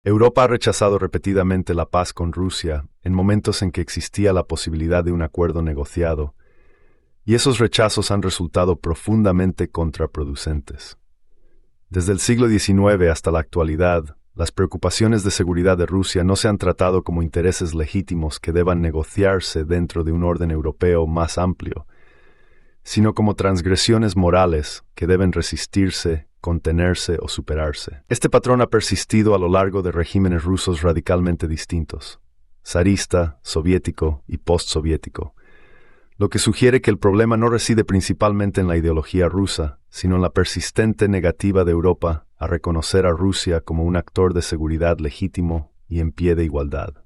Europa ha rechazado repetidamente la paz con Rusia en momentos en que existía la posibilidad de un acuerdo negociado, y esos rechazos han resultado profundamente contraproducentes. Desde el siglo XIX hasta la actualidad, las preocupaciones de seguridad de Rusia no se han tratado como intereses legítimos que deban negociarse dentro de un orden europeo más amplio, sino como transgresiones morales que deben resistirse, contenerse o superarse. Este patrón ha persistido a lo largo de regímenes rusos radicalmente distintos, zarista, soviético y postsoviético, lo que sugiere que el problema no reside principalmente en la ideología rusa, sino en la persistente negativa de Europa a reconocer a Rusia como un actor de seguridad legítimo y en pie de igualdad.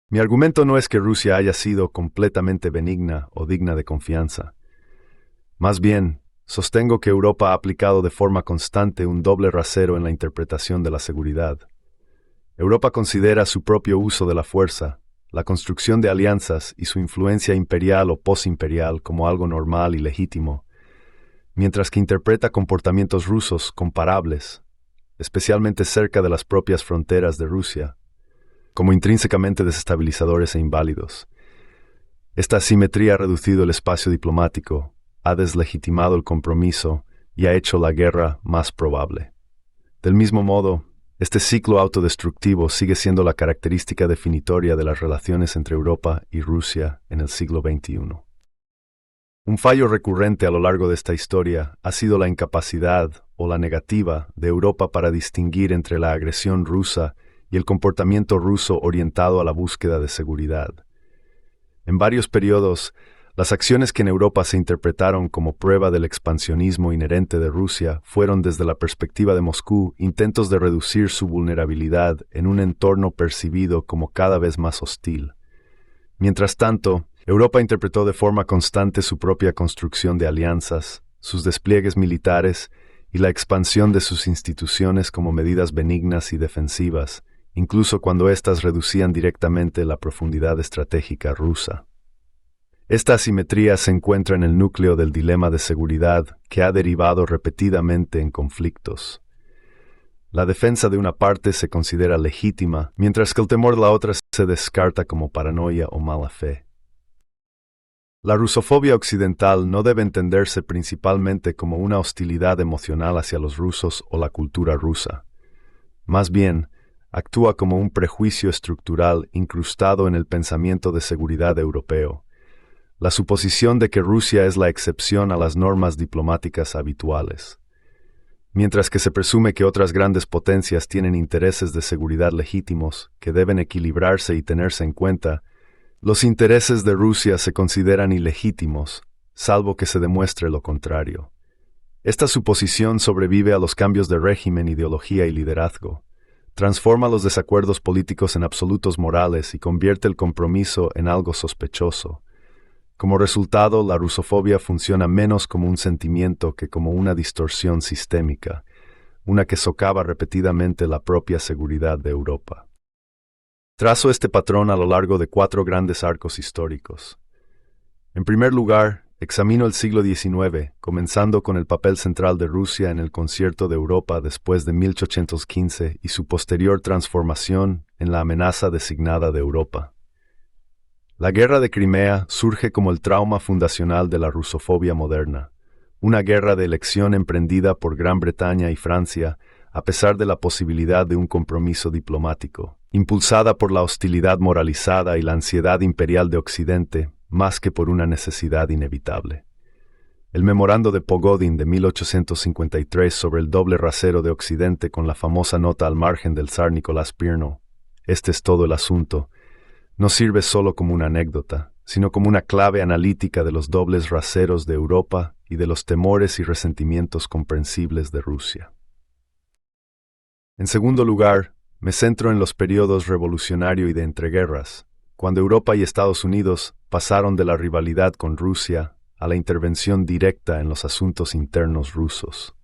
Mi argumento no es que Rusia haya sido completamente benigna o digna de confianza. Más bien, sostengo que Europa ha aplicado de forma constante un doble rasero en la interpretación de la seguridad. Europa considera su propio uso de la fuerza, la construcción de alianzas y su influencia imperial o posimperial como algo normal y legítimo, mientras que interpreta comportamientos rusos comparables, especialmente cerca de las propias fronteras de Rusia, como intrínsecamente desestabilizadores e inválidos. Esta asimetría ha reducido el espacio diplomático, ha deslegitimado el compromiso y ha hecho la guerra más probable. Del mismo modo, este ciclo autodestructivo sigue siendo la característica definitoria de las relaciones entre Europa y Rusia en el siglo XXI. Un fallo recurrente a lo largo de esta historia ha sido la incapacidad o la negativa de Europa para distinguir entre la agresión rusa y el comportamiento ruso orientado a la búsqueda de seguridad. En varios periodos, las acciones que en Europa se interpretaron como prueba del expansionismo inherente de Rusia fueron desde la perspectiva de Moscú intentos de reducir su vulnerabilidad en un entorno percibido como cada vez más hostil. Mientras tanto, Europa interpretó de forma constante su propia construcción de alianzas, sus despliegues militares y la expansión de sus instituciones como medidas benignas y defensivas, incluso cuando éstas reducían directamente la profundidad estratégica rusa. Esta asimetría se encuentra en el núcleo del dilema de seguridad que ha derivado repetidamente en conflictos. La defensa de una parte se considera legítima, mientras que el temor de la otra se descarta como paranoia o mala fe. La rusofobia occidental no debe entenderse principalmente como una hostilidad emocional hacia los rusos o la cultura rusa. Más bien, actúa como un prejuicio estructural incrustado en el pensamiento de seguridad europeo. La suposición de que Rusia es la excepción a las normas diplomáticas habituales. Mientras que se presume que otras grandes potencias tienen intereses de seguridad legítimos que deben equilibrarse y tenerse en cuenta, los intereses de Rusia se consideran ilegítimos, salvo que se demuestre lo contrario. Esta suposición sobrevive a los cambios de régimen, ideología y liderazgo. Transforma los desacuerdos políticos en absolutos morales y convierte el compromiso en algo sospechoso. Como resultado, la rusofobia funciona menos como un sentimiento que como una distorsión sistémica, una que socava repetidamente la propia seguridad de Europa. Trazo este patrón a lo largo de 4 grandes arcos históricos. En primer lugar, examino el siglo XIX, comenzando con el papel central de Rusia en el concierto de Europa después de 1815 y su posterior transformación en la amenaza designada de Europa. La guerra de Crimea surge como el trauma fundacional de la rusofobia moderna, una guerra de elección emprendida por Gran Bretaña y Francia a pesar de la posibilidad de un compromiso diplomático, impulsada por la hostilidad moralizada y la ansiedad imperial de Occidente, más que por una necesidad inevitable. El memorando de Pogodin de 1853 sobre el doble rasero de Occidente con la famosa nota al margen del zar Nicolás I, "Este es todo el asunto", no sirve solo como una anécdota, sino como una clave analítica de los dobles raseros de Europa y de los temores y resentimientos comprensibles de Rusia. En segundo lugar, me centro en los periodos revolucionario y de entreguerras, cuando Europa y Estados Unidos pasaron de la rivalidad con Rusia a la intervención directa en los asuntos internos rusos.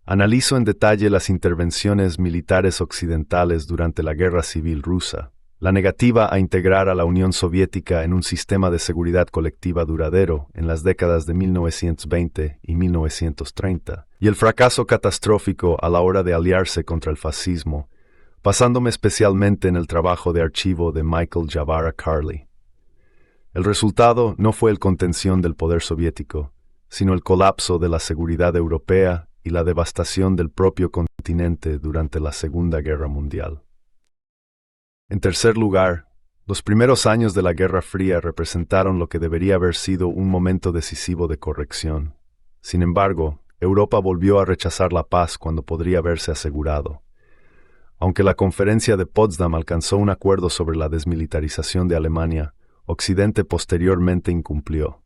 Analizo en detalle las intervenciones militares occidentales durante la Guerra Civil Rusa, La negativa a integrar a la Unión Soviética en un sistema de seguridad colectiva duradero en las décadas de 1920 y 1930, y el fracaso catastrófico a la hora de aliarse contra el fascismo, basándome especialmente en el trabajo de archivo de Michael Javara Carly. El resultado no fue el contención del poder soviético, sino el colapso de la seguridad europea y la devastación del propio continente durante la Segunda Guerra Mundial. En tercer lugar, los primeros años de la Guerra Fría representaron lo que debería haber sido un momento decisivo de corrección. Sin embargo, Europa volvió a rechazar la paz cuando podría haberse asegurado. Aunque la Conferencia de Potsdam alcanzó un acuerdo sobre la desmilitarización de Alemania, Occidente posteriormente incumplió.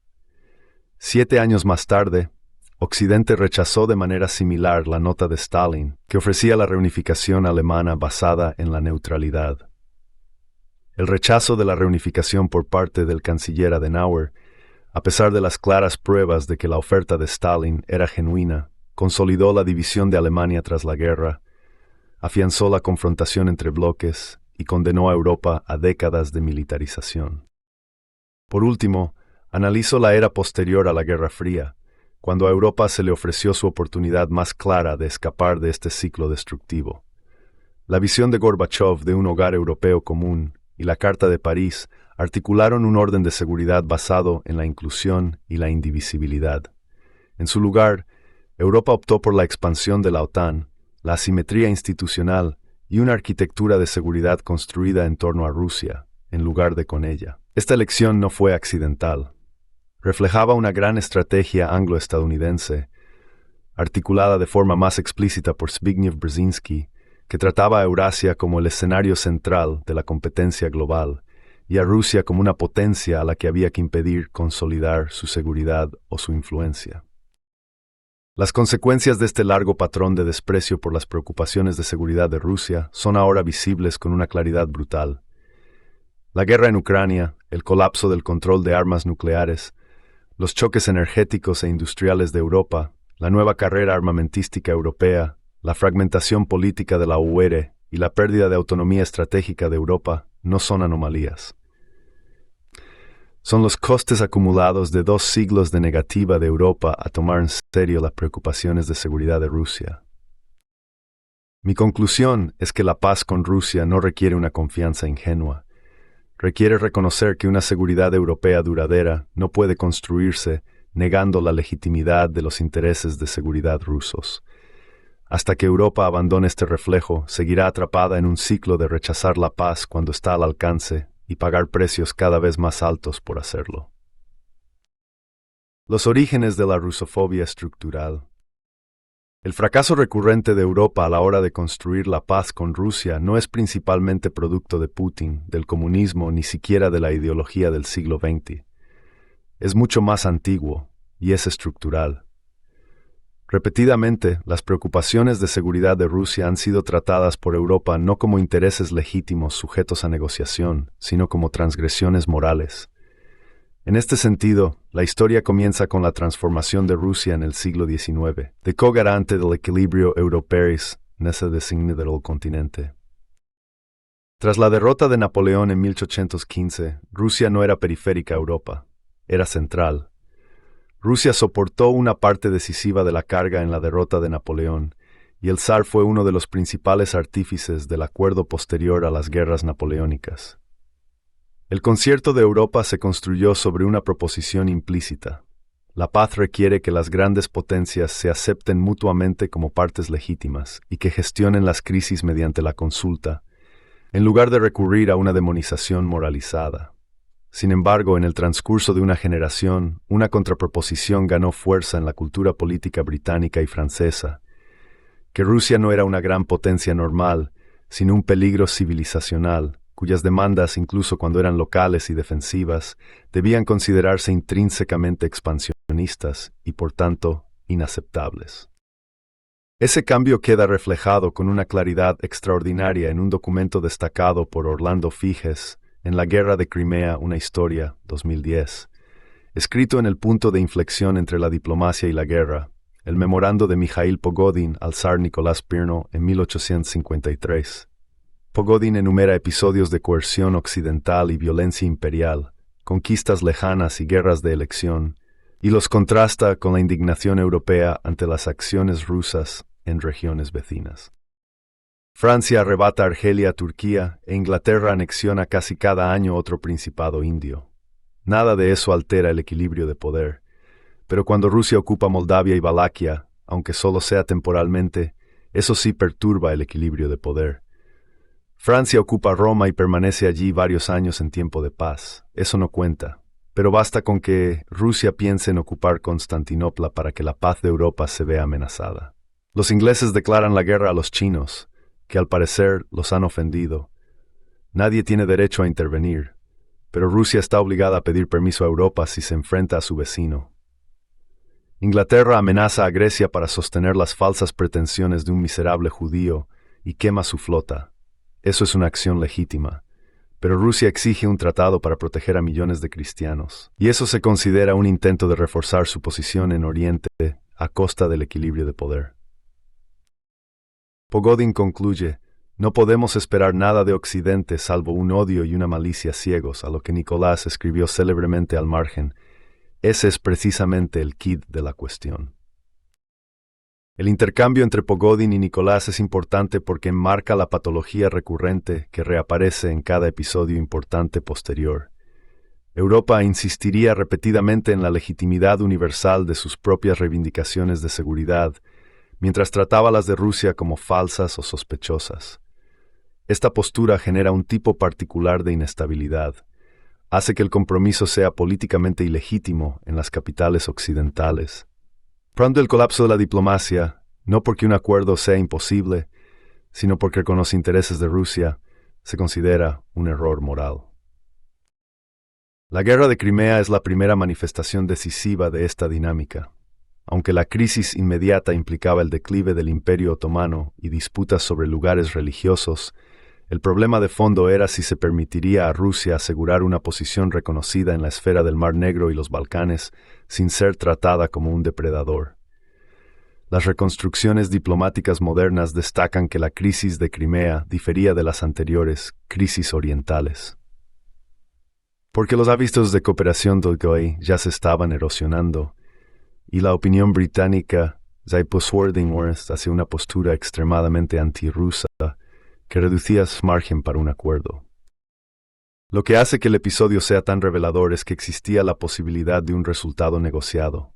7 años más tarde, Occidente rechazó de manera similar la nota de Stalin, que ofrecía la reunificación alemana basada en la neutralidad. El rechazo de la reunificación por parte del canciller Adenauer, a pesar de las claras pruebas de que la oferta de Stalin era genuina, consolidó la división de Alemania tras la guerra, afianzó la confrontación entre bloques y condenó a Europa a décadas de militarización. Por último, analizo la era posterior a la Guerra Fría, cuando a Europa se le ofreció su oportunidad más clara de escapar de este ciclo destructivo. La visión de Gorbachov de un hogar europeo común y la Carta de París articularon un orden de seguridad basado en la inclusión y la indivisibilidad. En su lugar, Europa optó por la expansión de la OTAN, la asimetría institucional y una arquitectura de seguridad construida en torno a Rusia, en lugar de con ella. Esta elección no fue accidental. Reflejaba una gran estrategia anglo-estadounidense, articulada de forma más explícita por Zbigniew Brzezinski, que trataba a Eurasia como el escenario central de la competencia global y a Rusia como una potencia a la que había que impedir consolidar su seguridad o su influencia. Las consecuencias de este largo patrón de desprecio por las preocupaciones de seguridad de Rusia son ahora visibles con una claridad brutal. La guerra en Ucrania, el colapso del control de armas nucleares, los choques energéticos e industriales de Europa, la nueva carrera armamentística europea, la fragmentación política de la URSS y la pérdida de autonomía estratégica de Europa no son anomalías. Son los costes acumulados de 2 siglos de negativa de Europa a tomar en serio las preocupaciones de seguridad de Rusia. Mi conclusión es que la paz con Rusia no requiere una confianza ingenua. Requiere reconocer que una seguridad europea duradera no puede construirse negando la legitimidad de los intereses de seguridad rusos. Hasta que Europa abandone este reflejo, seguirá atrapada en un ciclo de rechazar la paz cuando está al alcance y pagar precios cada vez más altos por hacerlo. Los orígenes de la rusofobia estructural. El fracaso recurrente de Europa a la hora de construir la paz con Rusia no es principalmente producto de Putin, del comunismo, ni siquiera de la ideología del siglo XX. Es mucho más antiguo y es estructural. Repetidamente, las preocupaciones de seguridad de Rusia han sido tratadas por Europa no como intereses legítimos sujetos a negociación, sino como transgresiones morales. En este sentido, la historia comienza con la transformación de Rusia en el siglo XIX, de co-garante del equilibrio europeis nessa designe del continente. Tras la derrota de Napoleón en 1815, Rusia no era periférica a Europa, era central. Rusia soportó una parte decisiva de la carga en la derrota de Napoleón, y el zar fue uno de los principales artífices del acuerdo posterior a las guerras napoleónicas. El concierto de Europa se construyó sobre una proposición implícita. La paz requiere que las grandes potencias se acepten mutuamente como partes legítimas y que gestionen las crisis mediante la consulta, en lugar de recurrir a una demonización moralizada. Sin embargo, en el transcurso de una generación, una contraproposición ganó fuerza en la cultura política británica y francesa, que Rusia no era una gran potencia normal, sino un peligro civilizacional, cuyas demandas, incluso cuando eran locales y defensivas, debían considerarse intrínsecamente expansionistas y, por tanto, inaceptables. Ese cambio queda reflejado con una claridad extraordinaria en un documento destacado por Orlando Figes, en La Guerra de Crimea, una historia, 2010, escrito en el punto de inflexión entre la diplomacia y la guerra, el memorando de Mikhail Pogodin al zar Nicolás I en 1853. Pogodin enumera episodios de coerción occidental y violencia imperial, conquistas lejanas y guerras de elección, y los contrasta con la indignación europea ante las acciones rusas en regiones vecinas. Francia arrebata Argelia a Turquía e Inglaterra anexiona casi cada año otro principado indio. Nada de eso altera el equilibrio de poder, pero cuando Rusia ocupa Moldavia y Valaquia, aunque solo sea temporalmente, eso sí perturba el equilibrio de poder. Francia ocupa Roma y permanece allí varios años en tiempo de paz. Eso no cuenta, pero basta con que Rusia piense en ocupar Constantinopla para que la paz de Europa se vea amenazada. Los ingleses declaran la guerra a los chinos, que al parecer los han ofendido. Nadie tiene derecho a intervenir, pero Rusia está obligada a pedir permiso a Europa si se enfrenta a su vecino. Inglaterra amenaza a Grecia para sostener las falsas pretensiones de un miserable judío y quema su flota. Eso es una acción legítima, pero Rusia exige un tratado para proteger a millones de cristianos, y eso se considera un intento de reforzar su posición en Oriente a costa del equilibrio de poder. Pogodin concluye: no podemos esperar nada de Occidente salvo un odio y una malicia ciegos, a lo que Nicolás escribió célebremente al margen. Ese es precisamente el quid de la cuestión. El intercambio entre Pogodin y Nicolás es importante porque enmarca la patología recurrente que reaparece en cada episodio importante posterior. Europa insistiría repetidamente en la legitimidad universal de sus propias reivindicaciones de seguridad, mientras trataba las de Rusia como falsas o sospechosas. Esta postura genera un tipo particular de inestabilidad. Hace que el compromiso sea políticamente ilegítimo en las capitales occidentales. Pronto el colapso de la diplomacia, no porque un acuerdo sea imposible, sino porque con los intereses de Rusia se considera un error moral. La guerra de Crimea es la primera manifestación decisiva de esta dinámica. Aunque la crisis inmediata implicaba el declive del Imperio Otomano y disputas sobre lugares religiosos, el problema de fondo era si se permitiría a Rusia asegurar una posición reconocida en la esfera del Mar Negro y los Balcanes sin ser tratada como un depredador. Las reconstrucciones diplomáticas modernas destacan que la crisis de Crimea difería de las anteriores crisis orientales. Porque los hábitos de cooperación del GOI ya se estaban erosionando, y la opinión británica Zeitbeswording hacia una postura extremadamente antirrusa que reducía su margen para un acuerdo. Lo que hace que el episodio sea tan revelador es que existía la posibilidad de un resultado negociado.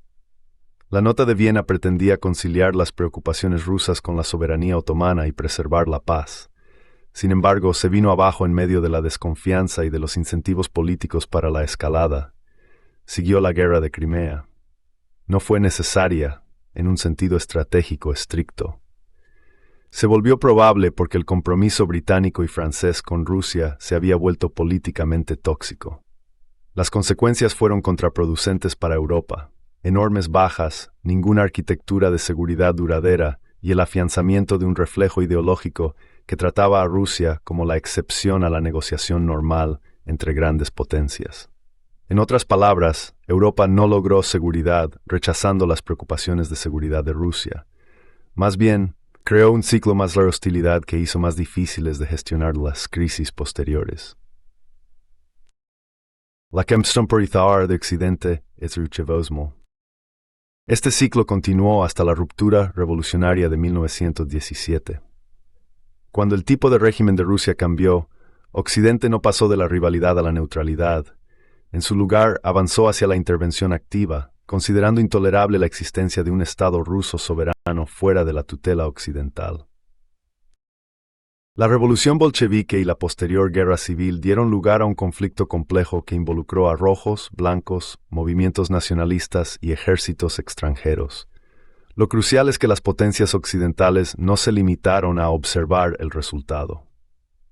La Nota de Viena pretendía conciliar las preocupaciones rusas con la soberanía otomana y preservar la paz. Sin embargo, se vino abajo en medio de la desconfianza y de los incentivos políticos para la escalada. Siguió la guerra de Crimea. No fue necesaria, en un sentido estratégico estricto. Se volvió probable porque el compromiso británico y francés con Rusia se había vuelto políticamente tóxico. Las consecuencias fueron contraproducentes para Europa: enormes bajas, ninguna arquitectura de seguridad duradera y el afianzamiento de un reflejo ideológico que trataba a Rusia como la excepción a la negociación normal entre grandes potencias. En otras palabras, Europa no logró seguridad rechazando las preocupaciones de seguridad de Rusia. Más bien, creó un ciclo más de hostilidad que hizo más difíciles de gestionar las crisis posteriores. La Kempstomperizar de Occidente es Ruchevosmo. Este ciclo continuó hasta la ruptura revolucionaria de 1917. Cuando el tipo de régimen de Rusia cambió, Occidente no pasó de la rivalidad a la neutralidad. En su lugar, avanzó hacia la intervención activa, considerando intolerable la existencia de un Estado ruso soberano fuera de la tutela occidental. La revolución bolchevique y la posterior guerra civil dieron lugar a un conflicto complejo que involucró a rojos, blancos, movimientos nacionalistas y ejércitos extranjeros. Lo crucial es que las potencias occidentales no se limitaron a observar el resultado.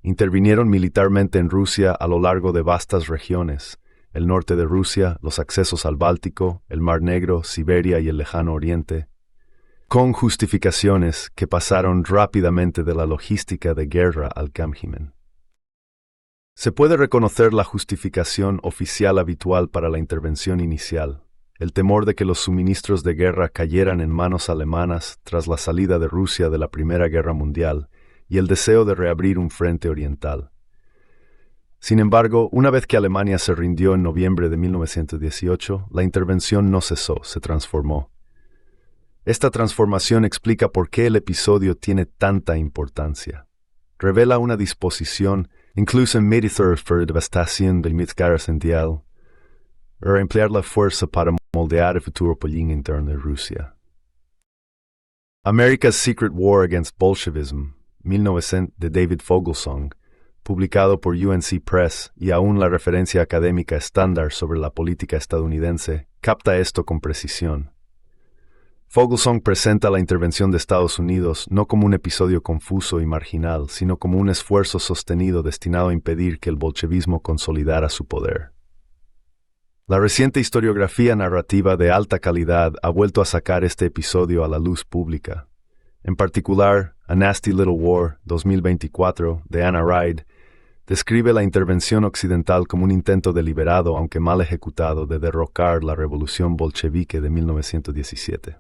Intervinieron militarmente en Rusia a lo largo de vastas regiones: el norte de Rusia, los accesos al Báltico, el Mar Negro, Siberia y el Lejano Oriente, con justificaciones que pasaron rápidamente de la logística de guerra al Kampfgimen. Se puede reconocer la justificación oficial habitual para la intervención inicial: el temor de que los suministros de guerra cayeran en manos alemanas tras la salida de Rusia de la Primera Guerra Mundial, y el deseo de reabrir un frente oriental. Sin embargo, una vez que Alemania se rindió en noviembre de 1918, la intervención no cesó, se transformó. Esta transformación explica por qué el episodio tiene tanta importancia. Revela una disposición, incluso en Mediter für devastación del Mitgaras Central, a emplear la fuerza para moldear el futuro político interno de Rusia. America's Secret War Against Bolshevism, 1900, de David Fogelsong, publicado por UNC Press, y aún la referencia académica estándar sobre la política estadounidense, capta esto con precisión. Fogelsong presenta la intervención de Estados Unidos no como un episodio confuso y marginal, sino como un esfuerzo sostenido destinado a impedir que el bolchevismo consolidara su poder. La reciente historiografía narrativa de alta calidad ha vuelto a sacar este episodio a la luz pública. En particular, A Nasty Little War, 2024, de Anna Reid, describe la intervención occidental como un intento deliberado, aunque mal ejecutado, de derrocar la revolución bolchevique de 1917.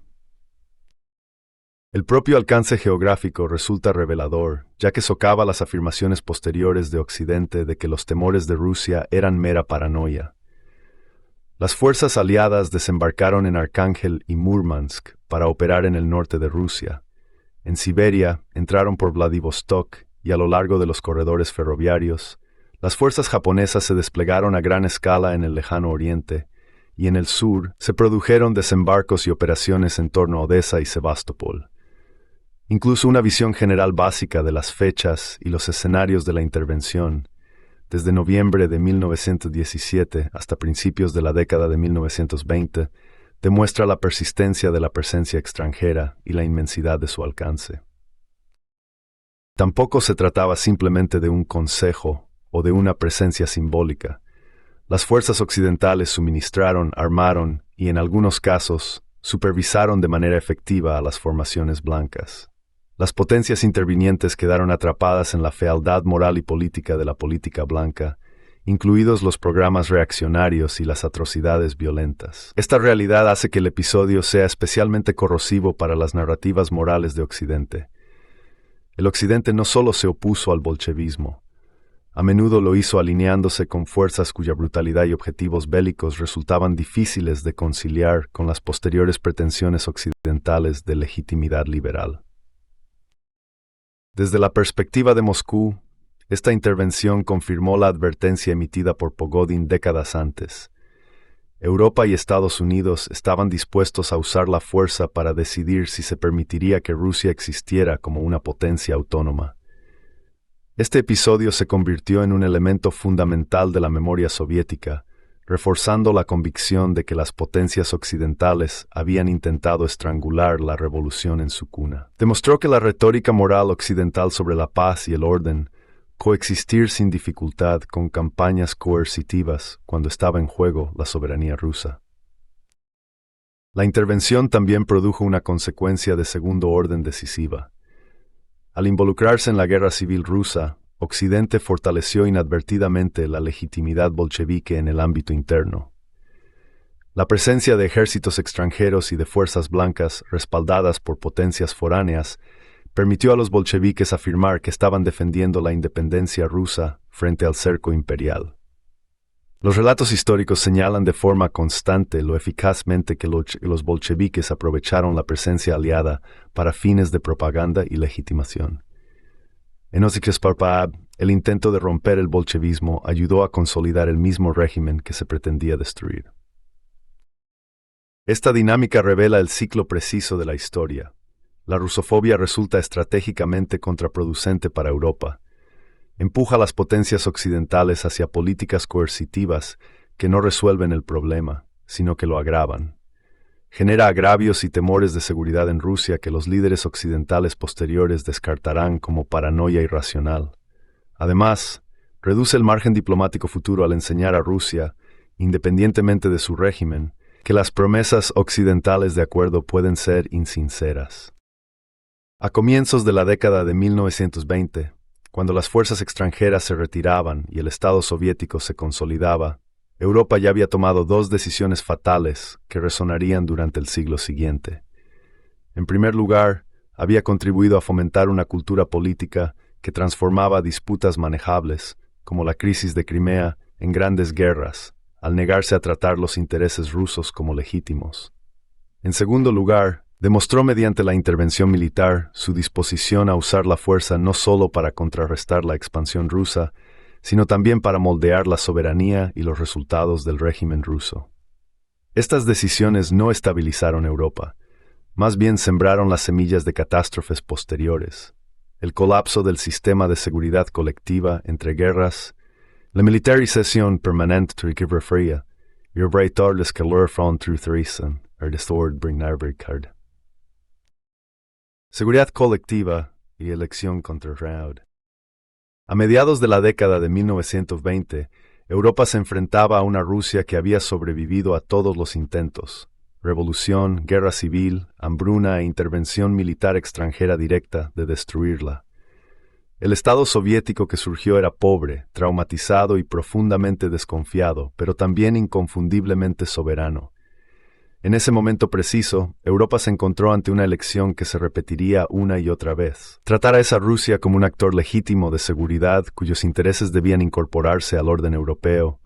El propio alcance geográfico resulta revelador, ya que socava las afirmaciones posteriores de Occidente de que los temores de Rusia eran mera paranoia. Las fuerzas aliadas desembarcaron en Arcángel y Murmansk para operar en el norte de Rusia. En Siberia entraron por Vladivostok y a lo largo de los corredores ferroviarios. Las fuerzas japonesas se desplegaron a gran escala en el lejano oriente, y en el sur se produjeron desembarcos y operaciones en torno a Odessa y Sebastopol. Incluso una visión general básica de las fechas y los escenarios de la intervención, desde noviembre de 1917 hasta principios de la década de 1920, demuestra la persistencia de la presencia extranjera y la inmensidad de su alcance. Tampoco se trataba simplemente de un consejo o de una presencia simbólica. Las fuerzas occidentales suministraron, armaron y, en algunos casos, supervisaron de manera efectiva a las formaciones blancas. Las potencias intervinientes quedaron atrapadas en la fealdad moral y política de la política blanca, incluidos los programas reaccionarios y las atrocidades violentas. Esta realidad hace que el episodio sea especialmente corrosivo para las narrativas morales de Occidente. El Occidente no solo se opuso al bolchevismo, a menudo lo hizo alineándose con fuerzas cuya brutalidad y objetivos bélicos resultaban difíciles de conciliar con las posteriores pretensiones occidentales de legitimidad liberal. Desde la perspectiva de Moscú, esta intervención confirmó la advertencia emitida por Pogodin décadas antes. Europa y Estados Unidos estaban dispuestos a usar la fuerza para decidir si se permitiría que Rusia existiera como una potencia autónoma. Este episodio se convirtió en un elemento fundamental de la memoria soviética, reforzando la convicción de que las potencias occidentales habían intentado estrangular la revolución en su cuna. Demostró que la retórica moral occidental sobre la paz y el orden coexistir sin dificultad con campañas coercitivas cuando estaba en juego la soberanía rusa. La intervención también produjo una consecuencia de segundo orden decisiva. Al involucrarse en la guerra civil rusa, Occidente fortaleció inadvertidamente la legitimidad bolchevique en el ámbito interno. La presencia de ejércitos extranjeros y de fuerzas blancas respaldadas por potencias foráneas permitió a los bolcheviques afirmar que estaban defendiendo la independencia rusa frente al cerco imperial. Los relatos históricos señalan de forma constante lo eficazmente que los bolcheviques aprovecharon la presencia aliada para fines de propaganda y legitimación. En Osikresparpaab, el intento de romper el bolchevismo ayudó a consolidar el mismo régimen que se pretendía destruir. Esta dinámica revela el ciclo preciso de la historia. La rusofobia resulta estratégicamente contraproducente para Europa. Empuja a las potencias occidentales hacia políticas coercitivas que no resuelven el problema, sino que lo agravan. Genera agravios y temores de seguridad en Rusia que los líderes occidentales posteriores descartarán como paranoia irracional. Además, reduce el margen diplomático futuro al enseñar a Rusia, independientemente de su régimen, que las promesas occidentales de acuerdo pueden ser insinceras. A comienzos de la década de 1920, cuando las fuerzas extranjeras se retiraban y el Estado soviético se consolidaba, Europa ya había tomado dos decisiones fatales que resonarían durante el siglo siguiente. En primer lugar, había contribuido a fomentar una cultura política que transformaba disputas manejables, como la crisis de Crimea, en grandes guerras, al negarse a tratar los intereses rusos como legítimos. En segundo lugar, demostró mediante la intervención militar su disposición a usar la fuerza no solo para contrarrestar la expansión rusa, sino también para moldear la soberanía y los resultados del régimen ruso. Estas decisiones no estabilizaron Europa, más bien sembraron las semillas de catástrofes posteriores. El colapso del sistema de seguridad colectiva entre guerras, la militarización permanente de la Guerra Fría y el breitar l'escalor från truthreisen det sword bring närvarkard. Seguridad colectiva y elección contra Raud. A mediados de la década de 1920, Europa se enfrentaba a una Rusia que había sobrevivido a todos los intentos: revolución, guerra civil, hambruna e intervención militar extranjera directa de destruirla. El Estado soviético que surgió era pobre, traumatizado y profundamente desconfiado, pero también inconfundiblemente soberano. En ese momento preciso, Europa se encontró ante una elección que se repetiría una y otra vez: tratar a esa Rusia como un actor legítimo de seguridad cuyos intereses debían incorporarse al orden europeo,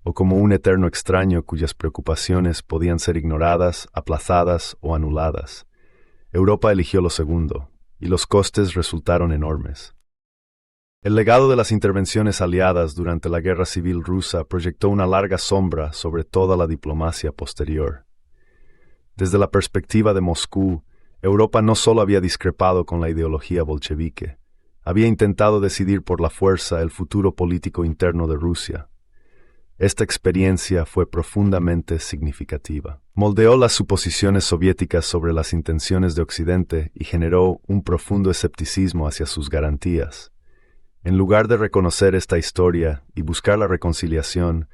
o como un eterno extraño cuyas preocupaciones podían ser ignoradas, aplazadas o anuladas. Europa eligió lo segundo, y los costes resultaron enormes. El legado de las intervenciones aliadas durante la Guerra Civil Rusa proyectó una larga sombra sobre toda la diplomacia posterior. Desde la perspectiva de Moscú, Europa no solo había discrepado con la ideología bolchevique, había intentado decidir por la fuerza el futuro político interno de Rusia. Esta experiencia fue profundamente significativa. Moldeó las suposiciones soviéticas sobre las intenciones de Occidente y generó un profundo escepticismo hacia sus garantías. En lugar de reconocer esta historia y buscar la reconciliación,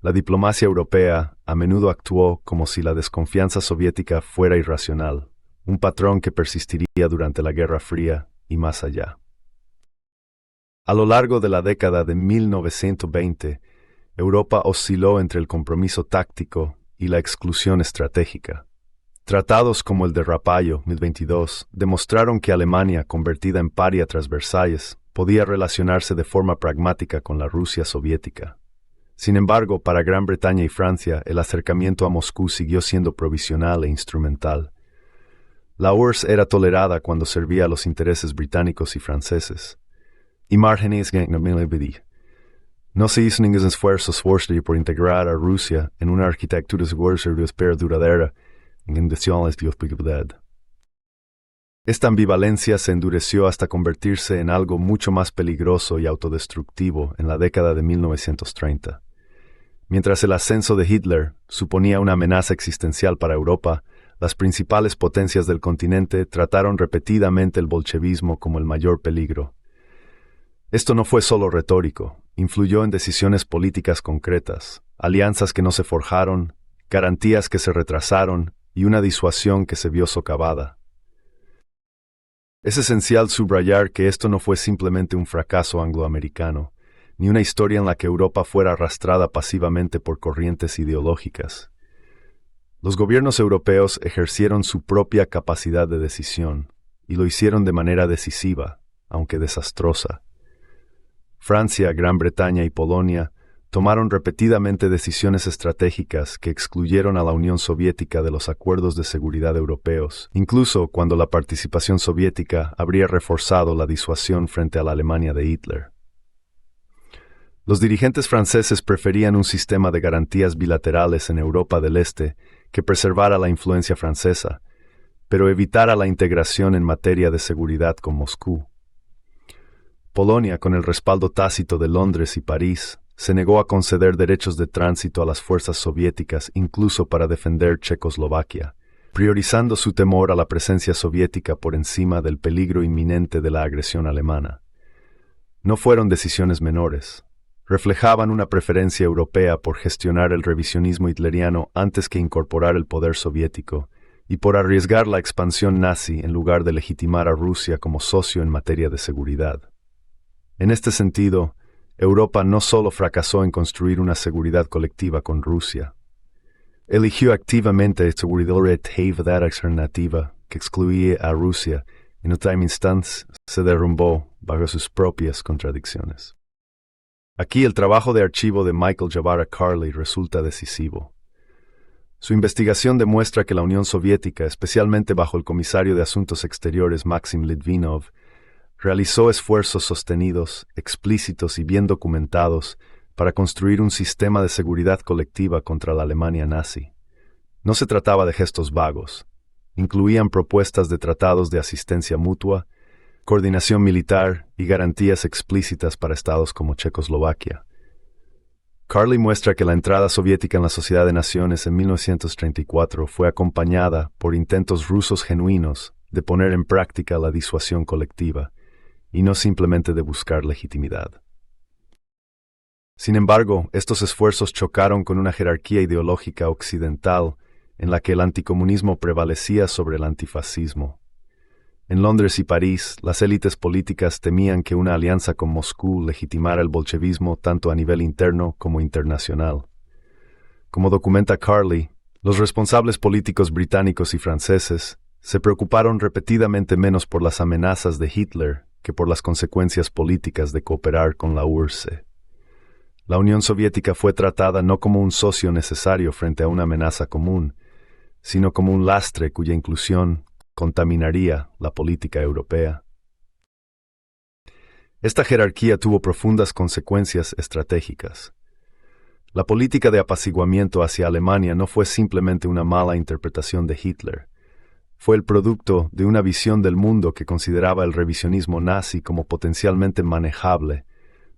la diplomacia europea a menudo actuó como si la desconfianza soviética fuera irracional, un patrón que persistiría durante la Guerra Fría y más allá. A lo largo de la década de 1920, Europa osciló entre el compromiso táctico y la exclusión estratégica. Tratados como el de Rapallo, 1022, demostraron que Alemania, convertida en paria tras Versalles, podía relacionarse de forma pragmática con la Rusia soviética. Sin embargo, para Gran Bretaña y Francia, el acercamiento a Moscú siguió siendo provisional e instrumental. La URSS era tolerada cuando servía a los intereses británicos y franceses. No se hizo ningún esfuerzo por integrar a Rusia en una arquitectura segura duradera en condiciones de hostilidad. Esta ambivalencia se endureció hasta convertirse en algo mucho más peligroso y autodestructivo en la década de 1930. Mientras el ascenso de Hitler suponía una amenaza existencial para Europa, las principales potencias del continente trataron repetidamente el bolchevismo como el mayor peligro. Esto no fue solo retórico, influyó en decisiones políticas concretas, alianzas que no se forjaron, garantías que se retrasaron y una disuasión que se vio socavada. Es esencial subrayar que esto no fue simplemente un fracaso angloamericano, ni una historia en la que Europa fuera arrastrada pasivamente por corrientes ideológicas. Los gobiernos europeos ejercieron su propia capacidad de decisión, y lo hicieron de manera decisiva, aunque desastrosa. Francia, Gran Bretaña y Polonia tomaron repetidamente decisiones estratégicas que excluyeron a la Unión Soviética de los acuerdos de seguridad europeos, incluso cuando la participación soviética habría reforzado la disuasión frente a la Alemania de Hitler. Los dirigentes franceses preferían un sistema de garantías bilaterales en Europa del Este que preservara la influencia francesa, pero evitara la integración en materia de seguridad con Moscú. Polonia, con el respaldo tácito de Londres y París, se negó a conceder derechos de tránsito a las fuerzas soviéticas incluso para defender Checoslovaquia, priorizando su temor a la presencia soviética por encima del peligro inminente de la agresión alemana. No fueron decisiones menores. Reflejaban una preferencia europea por gestionar el revisionismo hitleriano antes que incorporar el poder soviético, y por arriesgar la expansión nazi en lugar de legitimar a Rusia como socio en materia de seguridad. En este sentido, Europa no solo fracasó en construir una seguridad colectiva con Rusia, eligió activamente seguridad alternativa que excluía a Rusia en última instancia, se derrumbó bajo sus propias contradicciones. Aquí el trabajo de archivo de Michael Jabara Carli resulta decisivo. Su investigación demuestra que la Unión Soviética, especialmente bajo el comisario de Asuntos Exteriores Maxim Litvinov, realizó esfuerzos sostenidos, explícitos y bien documentados para construir un sistema de seguridad colectiva contra la Alemania nazi. No se trataba de gestos vagos. Incluían propuestas de tratados de asistencia mutua, coordinación militar y garantías explícitas para estados como Checoslovaquia. Carli muestra que la entrada soviética en la Sociedad de Naciones en 1934 fue acompañada por intentos rusos genuinos de poner en práctica la disuasión colectiva, y no simplemente de buscar legitimidad. Sin embargo, estos esfuerzos chocaron con una jerarquía ideológica occidental en la que el anticomunismo prevalecía sobre el antifascismo. En Londres y París, las élites políticas temían que una alianza con Moscú legitimara el bolchevismo tanto a nivel interno como internacional. Como documenta Carli, los responsables políticos británicos y franceses se preocuparon repetidamente menos por las amenazas de Hitler que por las consecuencias políticas de cooperar con la URSS. La Unión Soviética fue tratada no como un socio necesario frente a una amenaza común, sino como un lastre cuya inclusión contaminaría la política europea. Esta jerarquía tuvo profundas consecuencias estratégicas. La política de apaciguamiento hacia Alemania no fue simplemente una mala interpretación de Hitler. Fue el producto de una visión del mundo que consideraba el revisionismo nazi como potencialmente manejable,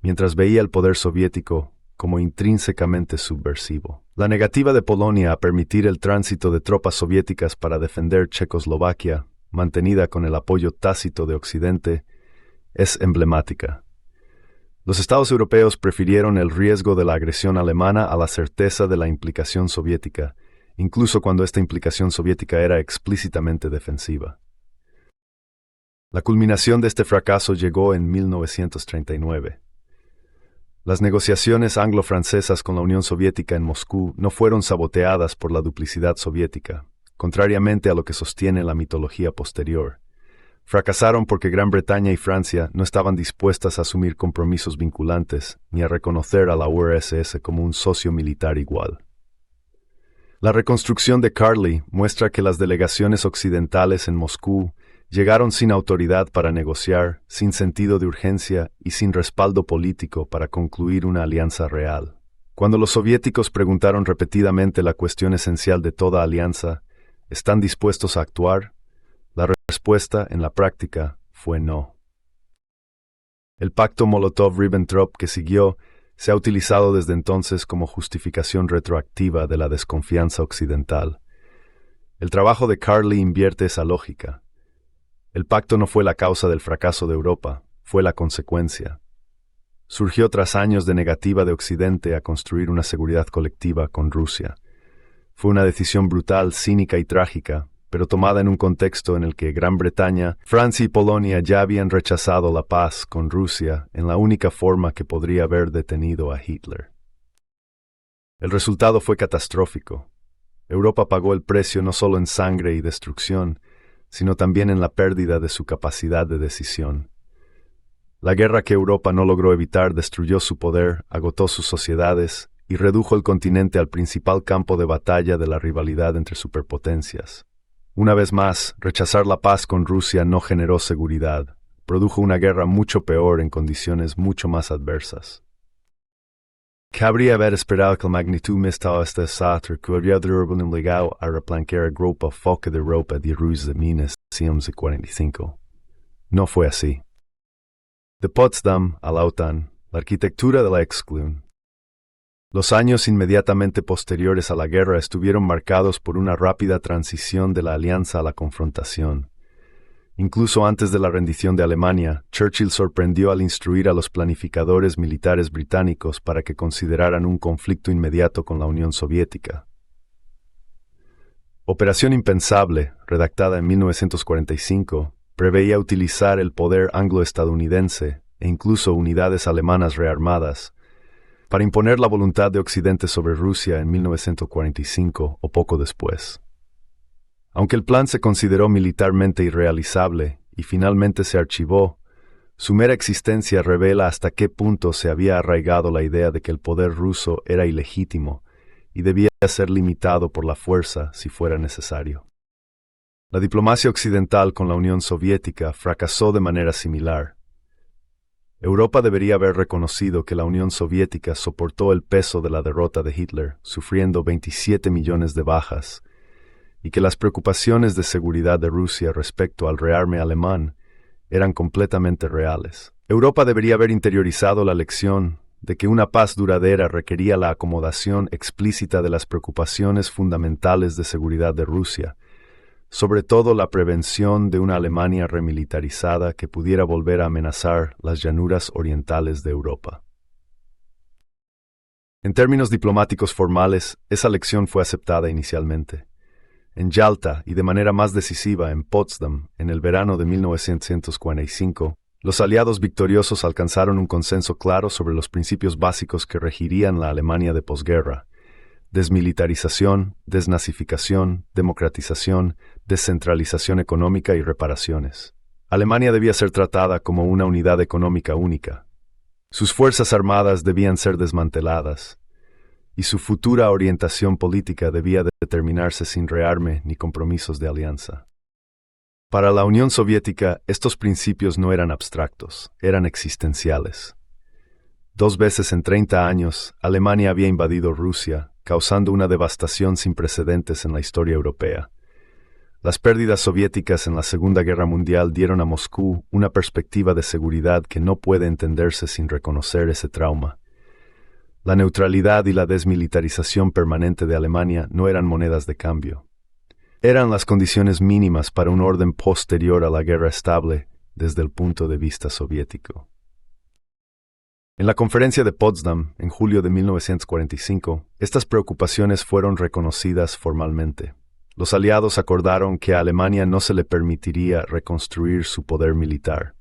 mientras veía el poder soviético como intrínsecamente subversivo. La negativa de Polonia a permitir el tránsito de tropas soviéticas para defender Checoslovaquia, mantenida con el apoyo tácito de Occidente, es emblemática. Los estados europeos prefirieron el riesgo de la agresión alemana a la certeza de la implicación soviética, incluso cuando esta implicación soviética era explícitamente defensiva. La culminación de este fracaso llegó en 1939. Las negociaciones anglo-francesas con la Unión Soviética en Moscú no fueron saboteadas por la duplicidad soviética, contrariamente a lo que sostiene la mitología posterior. Fracasaron porque Gran Bretaña y Francia no estaban dispuestas a asumir compromisos vinculantes ni a reconocer a la URSS como un socio militar igual. La reconstrucción de Carli muestra que las delegaciones occidentales en Moscú llegaron sin autoridad para negociar, sin sentido de urgencia y sin respaldo político para concluir una alianza real. Cuando los soviéticos preguntaron repetidamente la cuestión esencial de toda alianza, ¿están dispuestos a actuar? La respuesta, en la práctica, fue no. El pacto Molotov-Ribbentrop que siguió se ha utilizado desde entonces como justificación retroactiva de la desconfianza occidental. El trabajo de Carli invierte esa lógica. El pacto no fue la causa del fracaso de Europa, fue la consecuencia. Surgió tras años de negativa de Occidente a construir una seguridad colectiva con Rusia. Fue una decisión brutal, cínica y trágica, pero tomada en un contexto en el que Gran Bretaña, Francia y Polonia ya habían rechazado la paz con Rusia en la única forma que podría haber detenido a Hitler. El resultado fue catastrófico. Europa pagó el precio no solo en sangre y destrucción, sino también en la pérdida de su capacidad de decisión. La guerra que Europa no logró evitar destruyó su poder, agotó sus sociedades y redujo el continente al principal campo de batalla de la rivalidad entre superpotencias. Una vez más, rechazar la paz con Rusia no generó seguridad, produjo una guerra mucho peor en condiciones mucho más adversas. Cabría haber esperado que la magnitud mesta este desastre que habría obligado a replantear a Europa foca de Europa de Rusia de 1945. No fue así. De Potsdam a la OTAN, la arquitectura de la exclusión. Los años inmediatamente posteriores a la guerra estuvieron marcados por una rápida transición de la alianza a la confrontación. Incluso antes de la rendición de Alemania, Churchill sorprendió al instruir a los planificadores militares británicos para que consideraran un conflicto inmediato con la Unión Soviética. Operación Impensable, redactada en 1945, preveía utilizar el poder anglo-estadounidense e incluso unidades alemanas rearmadas para imponer la voluntad de Occidente sobre Rusia en 1945 o poco después. Aunque el plan se consideró militarmente irrealizable y finalmente se archivó, su mera existencia revela hasta qué punto se había arraigado la idea de que el poder ruso era ilegítimo y debía ser limitado por la fuerza si fuera necesario. La diplomacia occidental con la Unión Soviética fracasó de manera similar. Europa debería haber reconocido que la Unión Soviética soportó el peso de la derrota de Hitler, sufriendo 27 millones de bajas, y que las preocupaciones de seguridad de Rusia respecto al rearme alemán eran completamente reales. Europa debería haber interiorizado la lección de que una paz duradera requería la acomodación explícita de las preocupaciones fundamentales de seguridad de Rusia, sobre todo la prevención de una Alemania remilitarizada que pudiera volver a amenazar las llanuras orientales de Europa. En términos diplomáticos formales, esa lección fue aceptada inicialmente. En Yalta y de manera más decisiva en Potsdam, en el verano de 1945, los aliados victoriosos alcanzaron un consenso claro sobre los principios básicos que regirían la Alemania de posguerra: desmilitarización, desnazificación, democratización, descentralización económica y reparaciones. Alemania debía ser tratada como una unidad económica única. Sus fuerzas armadas debían ser desmanteladas, y su futura orientación política debía determinarse sin rearme ni compromisos de alianza. Para la Unión Soviética, estos principios no eran abstractos, eran existenciales. 2 veces en 30 años, Alemania había invadido Rusia, causando una devastación sin precedentes en la historia europea. Las pérdidas soviéticas en la Segunda Guerra Mundial dieron a Moscú una perspectiva de seguridad que no puede entenderse sin reconocer ese trauma. La neutralidad y la desmilitarización permanente de Alemania no eran monedas de cambio. Eran las condiciones mínimas para un orden posterior a la guerra estable desde el punto de vista soviético. En la conferencia de Potsdam, en julio de 1945, estas preocupaciones fueron reconocidas formalmente. Los aliados acordaron que a Alemania no se le permitiría reconstruir su poder militar.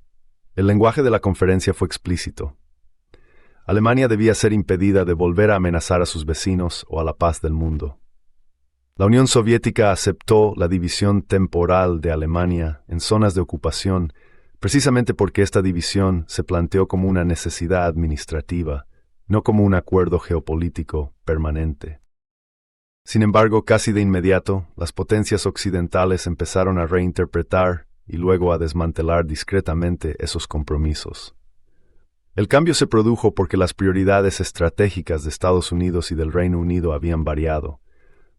El lenguaje de la conferencia fue explícito. Alemania debía ser impedida de volver a amenazar a sus vecinos o a la paz del mundo. La Unión Soviética aceptó la división temporal de Alemania en zonas de ocupación precisamente porque esta división se planteó como una necesidad administrativa, no como un acuerdo geopolítico permanente. Sin embargo, casi de inmediato, las potencias occidentales empezaron a reinterpretar y luego a desmantelar discretamente esos compromisos. El cambio se produjo porque las prioridades estratégicas de Estados Unidos y del Reino Unido habían variado,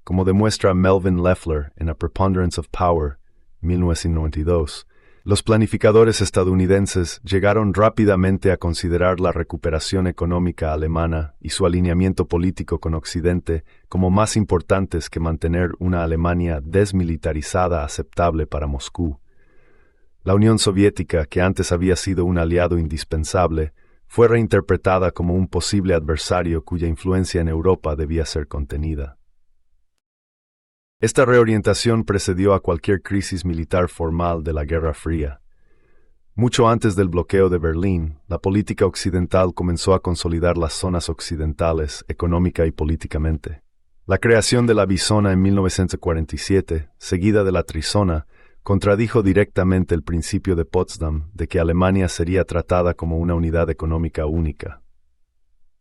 como demuestra Melvin Leffler en A Preponderance of Power, 1992. Los planificadores estadounidenses llegaron rápidamente a considerar la recuperación económica alemana y su alineamiento político con Occidente como más importantes que mantener una Alemania desmilitarizada aceptable para Moscú. La Unión Soviética, que antes había sido un aliado indispensable, fue reinterpretada como un posible adversario cuya influencia en Europa debía ser contenida. Esta reorientación precedió a cualquier crisis militar formal de la Guerra Fría. Mucho antes del bloqueo de Berlín, la política occidental comenzó a consolidar las zonas occidentales económica y políticamente. La creación de la bizona en 1947, seguida de la trizona, contradijo directamente el principio de Potsdam de que Alemania sería tratada como una unidad económica única.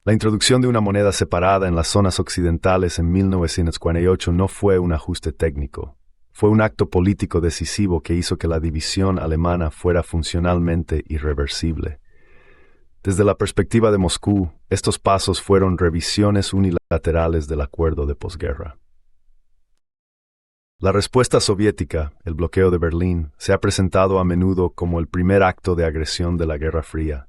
La introducción de una moneda separada en las zonas occidentales en 1948 no fue un ajuste técnico. Fue un acto político decisivo que hizo que la división alemana fuera funcionalmente irreversible. Desde la perspectiva de Moscú, estos pasos fueron revisiones unilaterales del acuerdo de posguerra. La respuesta soviética, el bloqueo de Berlín, se ha presentado a menudo como el primer acto de agresión de la Guerra Fría.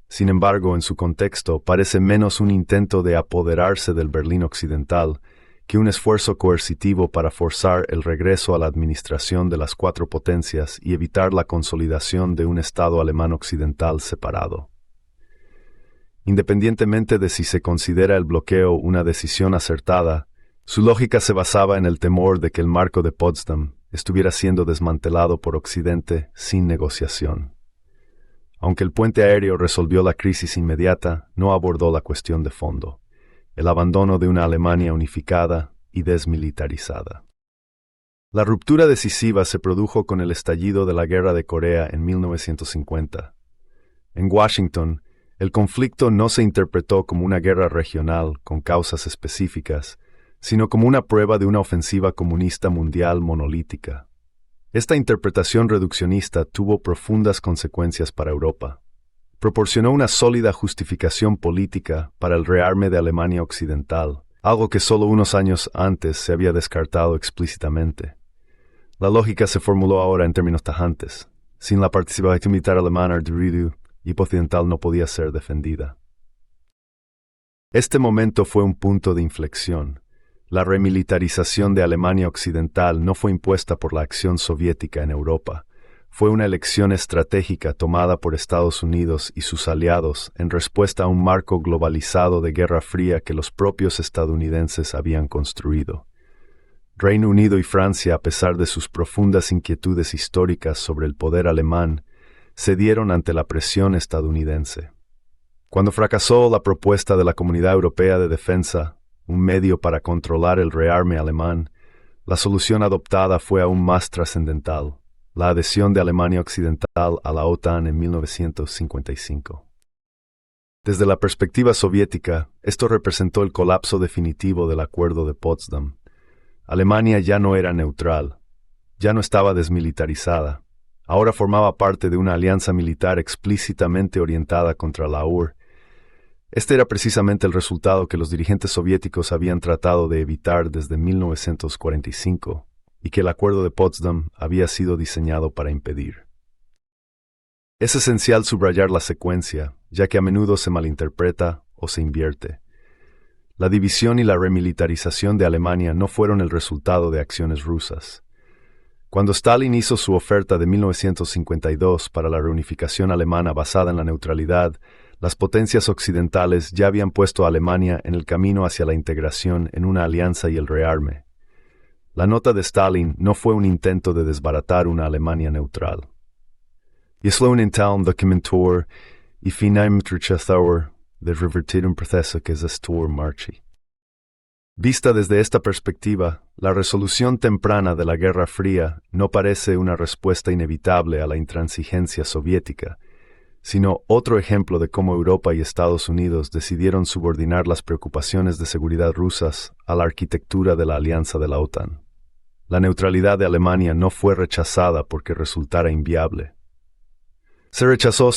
Sin embargo, en su contexto, parece menos un intento de apoderarse del Berlín occidental que un esfuerzo coercitivo para forzar el regreso a la administración de las 4 potencias y evitar la consolidación de un Estado alemán occidental separado. Independientemente de si se considera el bloqueo una decisión acertada, su lógica se basaba en el temor de que el marco de Potsdam estuviera siendo desmantelado por Occidente sin negociación. Aunque el puente aéreo resolvió la crisis inmediata, no abordó la cuestión de fondo: el abandono de una Alemania unificada y desmilitarizada. La ruptura decisiva se produjo con el estallido de la Guerra de Corea en 1950. En Washington, el conflicto no se interpretó como una guerra regional con causas específicas, sino como una prueba de una ofensiva comunista mundial monolítica. Esta interpretación reduccionista tuvo profundas consecuencias para Europa. Proporcionó una sólida justificación política para el rearme de Alemania Occidental, algo que solo unos años antes se había descartado explícitamente. La lógica se formuló ahora en términos tajantes. Sin la participación militar alemana, y occidental no podía ser defendida. Este momento fue un punto de inflexión. La remilitarización de Alemania Occidental no fue impuesta por la acción soviética en Europa. Fue una elección estratégica tomada por Estados Unidos y sus aliados en respuesta a un marco globalizado de Guerra Fría que los propios estadounidenses habían construido. Reino Unido y Francia, a pesar de sus profundas inquietudes históricas sobre el poder alemán, cedieron ante la presión estadounidense. Cuando fracasó la propuesta de la Comunidad Europea de Defensa, un medio para controlar el rearme alemán, la solución adoptada fue aún más trascendental: la adhesión de Alemania Occidental a la OTAN en 1955. Desde la perspectiva soviética, esto representó el colapso definitivo del Acuerdo de Potsdam. Alemania ya no era neutral, ya no estaba desmilitarizada, ahora formaba parte de una alianza militar explícitamente orientada contra la URSS. Este era precisamente el resultado que los dirigentes soviéticos habían tratado de evitar desde 1945 y que el Acuerdo de Potsdam había sido diseñado para impedir. Es esencial subrayar la secuencia, ya que a menudo se malinterpreta o se invierte. La división y la remilitarización de Alemania no fueron el resultado de acciones rusas. Cuando Stalin hizo su oferta de 1952 para la reunificación alemana basada en la neutralidad, las potencias occidentales ya habían puesto a Alemania en el camino hacia la integración en una alianza y el rearme. La nota de Stalin no fue un intento de desbaratar una Alemania neutral. Slå in town dokumentor y finalmente de revertir un proceso que es estor marchi. Vista desde esta perspectiva, la resolución temprana de la Guerra Fría no parece una respuesta inevitable a la intransigencia soviética, sino otro ejemplo de cómo Europa y Estados Unidos decidieron subordinar las preocupaciones de seguridad rusas a la arquitectura de la alianza de la OTAN. La neutralidad de Alemania no fue rechazada porque resultara inviable. Se rechazó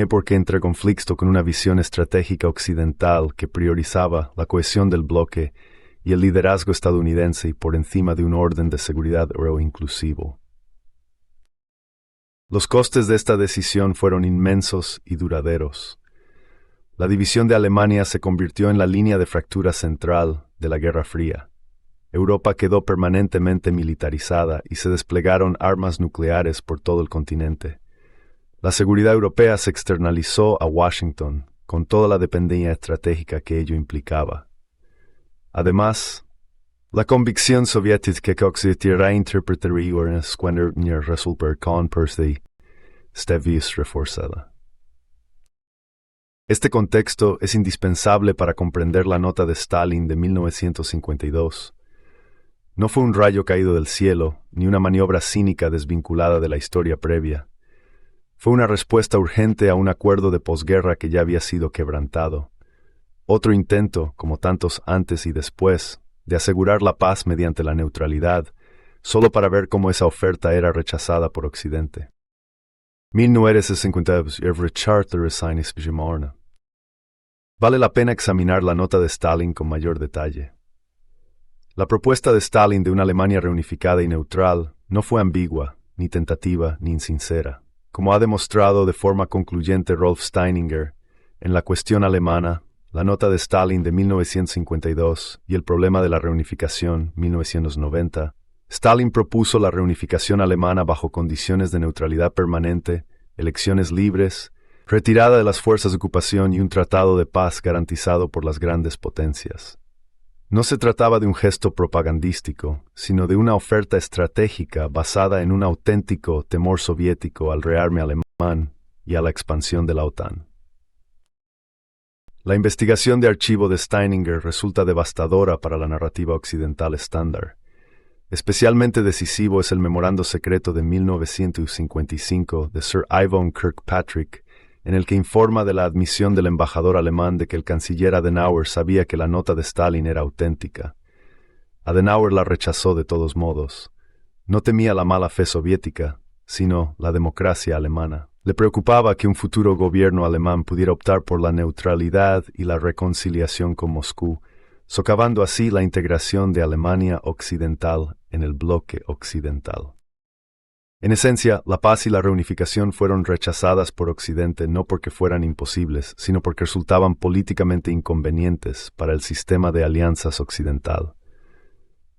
porque entre conflicto con una visión estratégica occidental que priorizaba la cohesión del bloque y el liderazgo estadounidense y por encima de un orden de seguridad inclusivo. Los costes de esta decisión fueron inmensos y duraderos. La división de Alemania se convirtió en la línea de fractura central de la Guerra Fría. Europa quedó permanentemente militarizada y se desplegaron armas nucleares por todo el continente. La seguridad europea se externalizó a Washington, con toda la dependencia estratégica que ello implicaba. Además, la convicción soviética que existirá interpretaría cuando resolver con Percy Stevis reforzada. Este contexto es indispensable para comprender la nota de Stalin de 1952. No fue un rayo caído del cielo, ni una maniobra cínica desvinculada de la historia previa. Fue una respuesta urgente a un acuerdo de posguerra que ya había sido quebrantado. Otro intento, como tantos antes y después, de asegurar la paz mediante la neutralidad, solo para ver cómo esa oferta era rechazada por Occidente. 1950 Vale la pena examinar la nota de Stalin con mayor detalle. La propuesta de Stalin de una Alemania reunificada y neutral no fue ambigua, ni tentativa, ni insincera. Como ha demostrado de forma concluyente Rolf Steininger, en La cuestión alemana, la nota de Stalin de 1952 y el problema de la reunificación 1990, Stalin propuso la reunificación alemana bajo condiciones de neutralidad permanente, elecciones libres, retirada de las fuerzas de ocupación y un tratado de paz garantizado por las grandes potencias. No se trataba de un gesto propagandístico, sino de una oferta estratégica basada en un auténtico temor soviético al rearme alemán y a la expansión de la OTAN. La investigación de archivo de Steininger resulta devastadora para la narrativa occidental estándar. Especialmente decisivo es el memorando secreto de 1955 de Sir Ivan Kirkpatrick, en el que informa de la admisión del embajador alemán de que el canciller Adenauer sabía que la nota de Stalin era auténtica. Adenauer la rechazó de todos modos. No temía la mala fe soviética, sino la democracia alemana. Le preocupaba que un futuro gobierno alemán pudiera optar por la neutralidad y la reconciliación con Moscú, socavando así la integración de Alemania Occidental en el bloque occidental. En esencia, la paz y la reunificación fueron rechazadas por Occidente no porque fueran imposibles, sino porque resultaban políticamente inconvenientes para el sistema de alianzas occidental.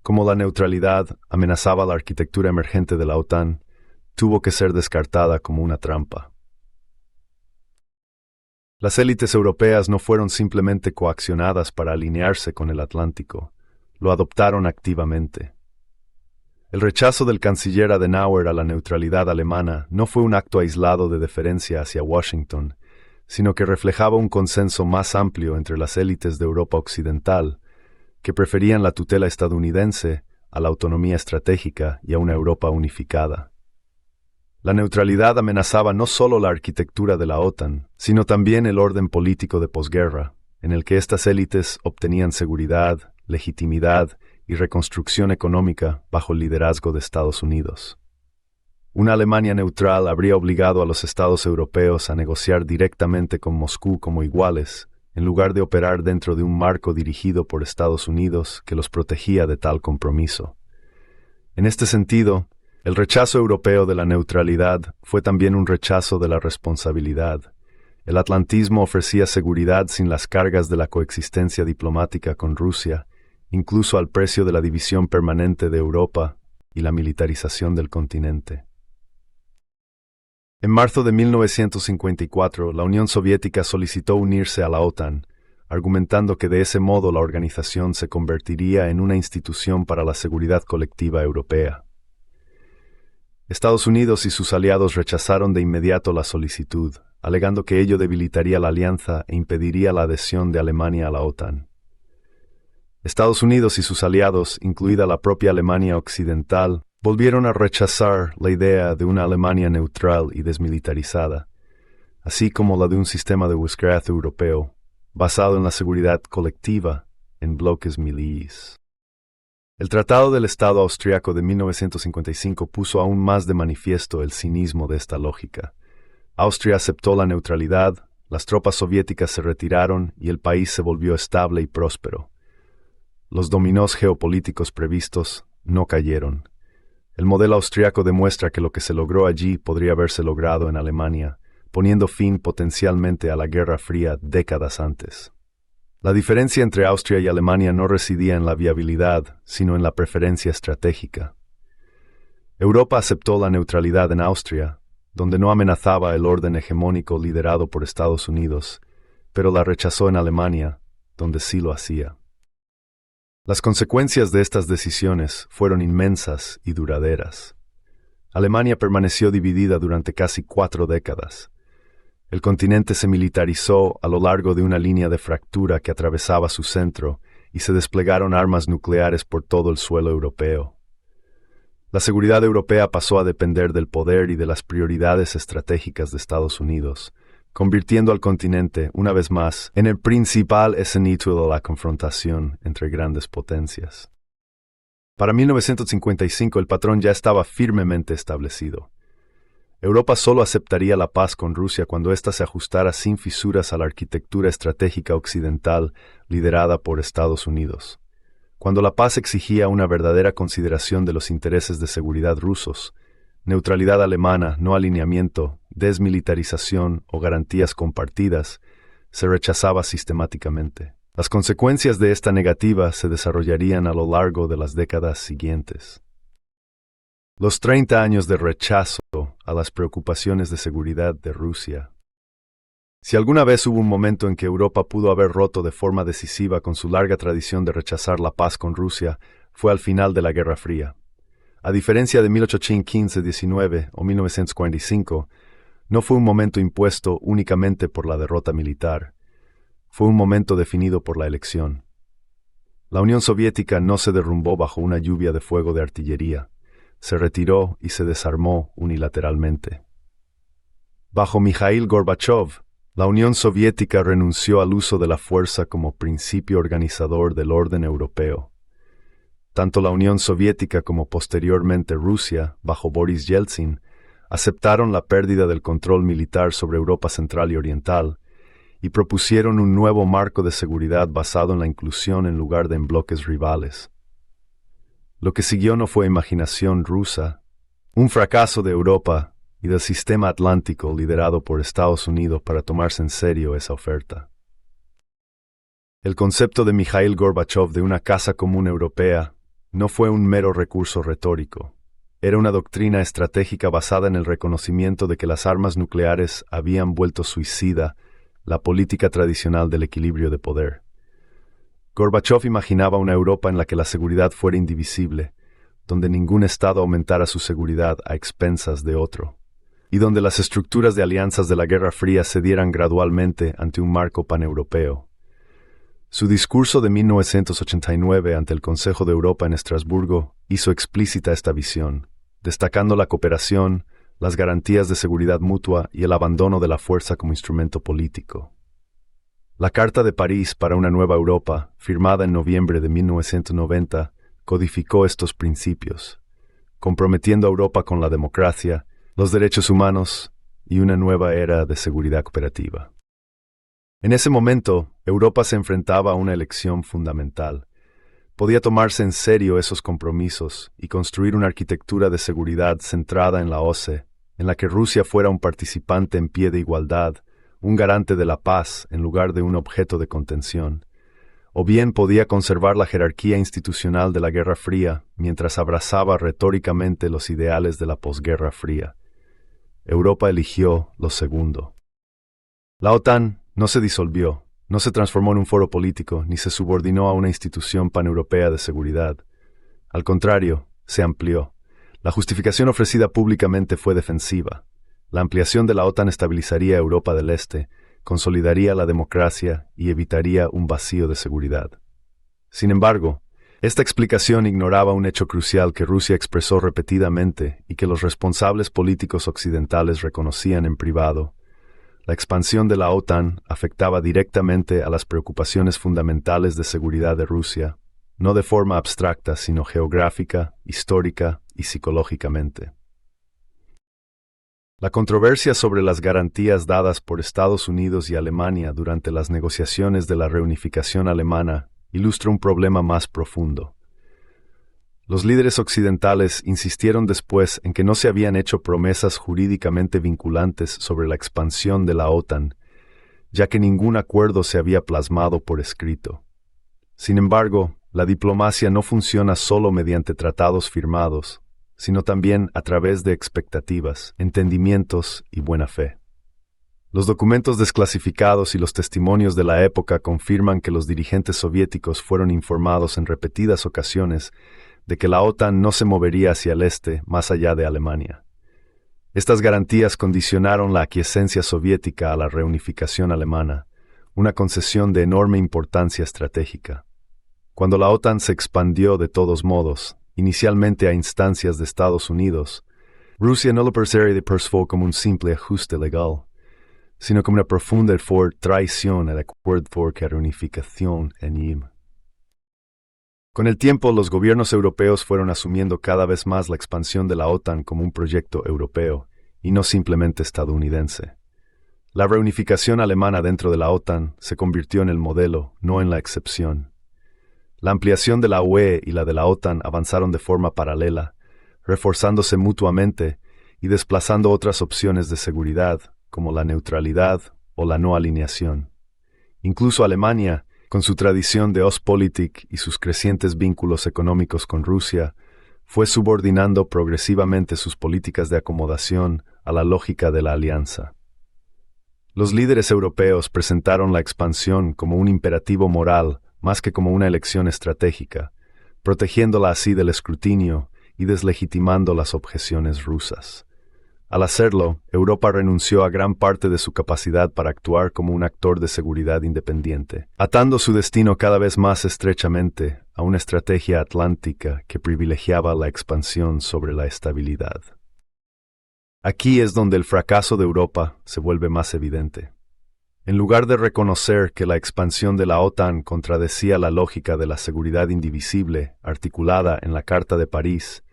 Como la neutralidad amenazaba la arquitectura emergente de la OTAN, tuvo que ser descartada como una trampa. Las élites europeas no fueron simplemente coaccionadas para alinearse con el Atlántico, lo adoptaron activamente. El rechazo del canciller Adenauer a la neutralidad alemana no fue un acto aislado de deferencia hacia Washington, sino que reflejaba un consenso más amplio entre las élites de Europa Occidental, que preferían la tutela estadounidense a la autonomía estratégica y a una Europa unificada. La neutralidad amenazaba no solo la arquitectura de la OTAN, sino también el orden político de posguerra, en el que estas élites obtenían seguridad, legitimidad y reconstrucción económica bajo el liderazgo de Estados Unidos. Una Alemania neutral habría obligado a los estados europeos a negociar directamente con Moscú como iguales, en lugar de operar dentro de un marco dirigido por Estados Unidos que los protegía de tal compromiso. En este sentido, el rechazo europeo de la neutralidad fue también un rechazo de la responsabilidad. El atlantismo ofrecía seguridad sin las cargas de la coexistencia diplomática con Rusia, incluso al precio de la división permanente de Europa y la militarización del continente. En marzo de 1954, la Unión Soviética solicitó unirse a la OTAN, argumentando que de ese modo la organización se convertiría en una institución para la seguridad colectiva europea. Estados Unidos y sus aliados rechazaron de inmediato la solicitud, alegando que ello debilitaría la alianza e impediría la adhesión de Alemania a la OTAN. Estados Unidos y sus aliados, incluida la propia Alemania Occidental, volvieron a rechazar la idea de una Alemania neutral y desmilitarizada, así como la de un sistema de búsqueda europeo, basado en la seguridad colectiva en bloques milíes. El Tratado del Estado austriaco de 1955 puso aún más de manifiesto el cinismo de esta lógica. Austria aceptó la neutralidad, las tropas soviéticas se retiraron y el país se volvió estable y próspero. Los dominós geopolíticos previstos no cayeron. El modelo austriaco demuestra que lo que se logró allí podría haberse logrado en Alemania, poniendo fin potencialmente a la Guerra Fría décadas antes. La diferencia entre Austria y Alemania no residía en la viabilidad, sino en la preferencia estratégica. Europa aceptó la neutralidad en Austria, donde no amenazaba el orden hegemónico liderado por Estados Unidos, pero la rechazó en Alemania, donde sí lo hacía. Las consecuencias de estas decisiones fueron inmensas y duraderas. Alemania permaneció dividida durante casi 4 décadas. El continente se militarizó a lo largo de una línea de fractura que atravesaba su centro y se desplegaron armas nucleares por todo el suelo europeo. La seguridad europea pasó a depender del poder y de las prioridades estratégicas de Estados Unidos, convirtiendo al continente, una vez más, en el principal escenario de la confrontación entre grandes potencias. Para 1955 el patrón ya estaba firmemente establecido. Europa solo aceptaría la paz con Rusia cuando ésta se ajustara sin fisuras a la arquitectura estratégica occidental liderada por Estados Unidos. Cuando la paz exigía una verdadera consideración de los intereses de seguridad rusos, neutralidad alemana, no alineamiento, desmilitarización o garantías compartidas, se rechazaba sistemáticamente. Las consecuencias de esta negativa se desarrollarían a lo largo de las décadas siguientes. Los 30 años de rechazo a las preocupaciones de seguridad de Rusia. Si alguna vez hubo un momento en que Europa pudo haber roto de forma decisiva con su larga tradición de rechazar la paz con Rusia, fue al final de la Guerra Fría. A diferencia de 1815-19 o 1945, no fue un momento impuesto únicamente por la derrota militar. Fue un momento definido por la elección. La Unión Soviética no se derrumbó bajo una lluvia de fuego de artillería. Se retiró y se desarmó unilateralmente. Bajo Mikhail Gorbachov, la Unión Soviética renunció al uso de la fuerza como principio organizador del orden europeo. Tanto la Unión Soviética como posteriormente Rusia, bajo Boris Yeltsin, aceptaron la pérdida del control militar sobre Europa Central y Oriental y propusieron un nuevo marco de seguridad basado en la inclusión en lugar de en bloques rivales. Lo que siguió no fue imaginación rusa, un fracaso de Europa y del sistema atlántico liderado por Estados Unidos para tomarse en serio esa oferta. El concepto de Mikhail Gorbachov de una casa común europea no fue un mero recurso retórico. Era una doctrina estratégica basada en el reconocimiento de que las armas nucleares habían vuelto suicida la política tradicional del equilibrio de poder. Gorbachov imaginaba una Europa en la que la seguridad fuera indivisible, donde ningún Estado aumentara su seguridad a expensas de otro, y donde las estructuras de alianzas de la Guerra Fría cedieran gradualmente ante un marco paneuropeo. Su discurso de 1989 ante el Consejo de Europa en Estrasburgo hizo explícita esta visión, destacando la cooperación, las garantías de seguridad mutua y el abandono de la fuerza como instrumento político. La Carta de París para una nueva Europa, firmada en noviembre de 1990, codificó estos principios, comprometiendo a Europa con la democracia, los derechos humanos y una nueva era de seguridad cooperativa. En ese momento, Europa se enfrentaba a una elección fundamental. Podía tomarse en serio esos compromisos y construir una arquitectura de seguridad centrada en la OSCE, en la que Rusia fuera un participante en pie de igualdad, un garante de la paz en lugar de un objeto de contención. O bien podía conservar la jerarquía institucional de la Guerra Fría mientras abrazaba retóricamente los ideales de la posguerra fría. Europa eligió lo segundo. La OTAN no se disolvió, no se transformó en un foro político ni se subordinó a una institución paneuropea de seguridad. Al contrario, se amplió. La justificación ofrecida públicamente fue defensiva. La ampliación de la OTAN estabilizaría Europa del Este, consolidaría la democracia y evitaría un vacío de seguridad. Sin embargo, esta explicación ignoraba un hecho crucial que Rusia expresó repetidamente y que los responsables políticos occidentales reconocían en privado. La expansión de la OTAN afectaba directamente a las preocupaciones fundamentales de seguridad de Rusia, no de forma abstracta, sino geográfica, histórica y psicológicamente. La controversia sobre las garantías dadas por Estados Unidos y Alemania durante las negociaciones de la reunificación alemana ilustra un problema más profundo. Los líderes occidentales insistieron después en que no se habían hecho promesas jurídicamente vinculantes sobre la expansión de la OTAN, ya que ningún acuerdo se había plasmado por escrito. Sin embargo, la diplomacia no funciona solo mediante tratados firmados, sino también a través de expectativas, entendimientos y buena fe. Los documentos desclasificados y los testimonios de la época confirman que los dirigentes soviéticos fueron informados en repetidas ocasiones de que la OTAN no se movería hacia el este más allá de Alemania. Estas garantías condicionaron la aquiescencia soviética a la reunificación alemana, una concesión de enorme importancia estratégica. Cuando la OTAN se expandió de todos modos, inicialmente a instancias de Estados Unidos, Rusia no lo percibió como un simple ajuste legal, sino como una profunda traición al acuerdo de reunificación en IM. Con el tiempo, los gobiernos europeos fueron asumiendo cada vez más la expansión de la OTAN como un proyecto europeo, y no simplemente estadounidense. La reunificación alemana dentro de la OTAN se convirtió en el modelo, no en la excepción. La ampliación de la UE y la de la OTAN avanzaron de forma paralela, reforzándose mutuamente y desplazando otras opciones de seguridad, como la neutralidad o la no alineación. Incluso Alemania, con su tradición de Ostpolitik y sus crecientes vínculos económicos con Rusia, fue subordinando progresivamente sus políticas de acomodación a la lógica de la alianza. Los líderes europeos presentaron la expansión como un imperativo moral más que como una elección estratégica, protegiéndola así del escrutinio y deslegitimando las objeciones rusas. Al hacerlo, Europa renunció a gran parte de su capacidad para actuar como un actor de seguridad independiente, atando su destino cada vez más estrechamente a una estrategia atlántica que privilegiaba la expansión sobre la estabilidad. Aquí es donde el fracaso de Europa se vuelve más evidente. En lugar de reconocer que la expansión de la OTAN contradecía la lógica de la seguridad indivisible articulada en la Carta de París,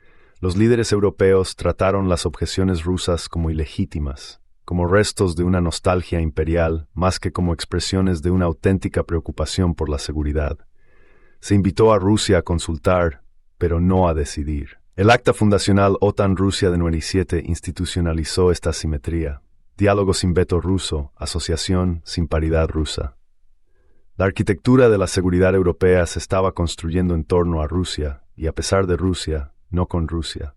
los líderes europeos trataron las objeciones rusas como ilegítimas, como restos de una nostalgia imperial más que como expresiones de una auténtica preocupación por la seguridad. Se invitó a Rusia a consultar, pero no a decidir. El acta fundacional OTAN-Rusia de 97 institucionalizó esta asimetría. Diálogo sin veto ruso, asociación sin paridad rusa. La arquitectura de la seguridad europea se estaba construyendo en torno a Rusia, y a pesar de Rusia, no con Rusia.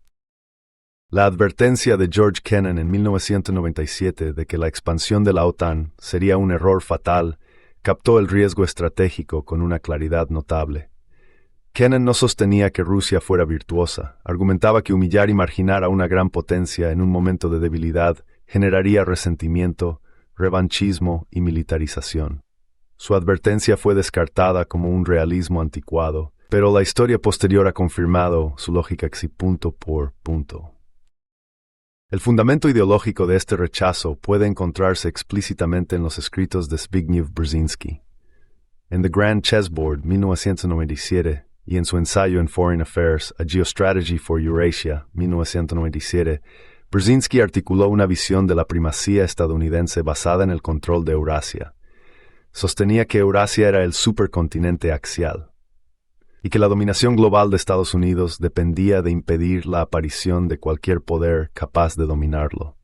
La advertencia de George Kennan en 1997 de que la expansión de la OTAN sería un error fatal captó el riesgo estratégico con una claridad notable. Kennan no sostenía que Rusia fuera virtuosa, argumentaba que humillar y marginar a una gran potencia en un momento de debilidad generaría resentimiento, revanchismo y militarización. Su advertencia fue descartada como un realismo anticuado, pero la historia posterior ha confirmado su lógica punto por punto. El fundamento ideológico de este rechazo puede encontrarse explícitamente en los escritos de Zbigniew Brzezinski. En The Grand Chessboard, 1997, y en su ensayo en Foreign Affairs, A Geostrategy for Eurasia, 1997, Brzezinski articuló una visión de la primacía estadounidense basada en el control de Eurasia. Sostenía que Eurasia era el supercontinente axial, y que la dominación global de Estados Unidos dependía de impedir la aparición de cualquier poder capaz de dominarlo.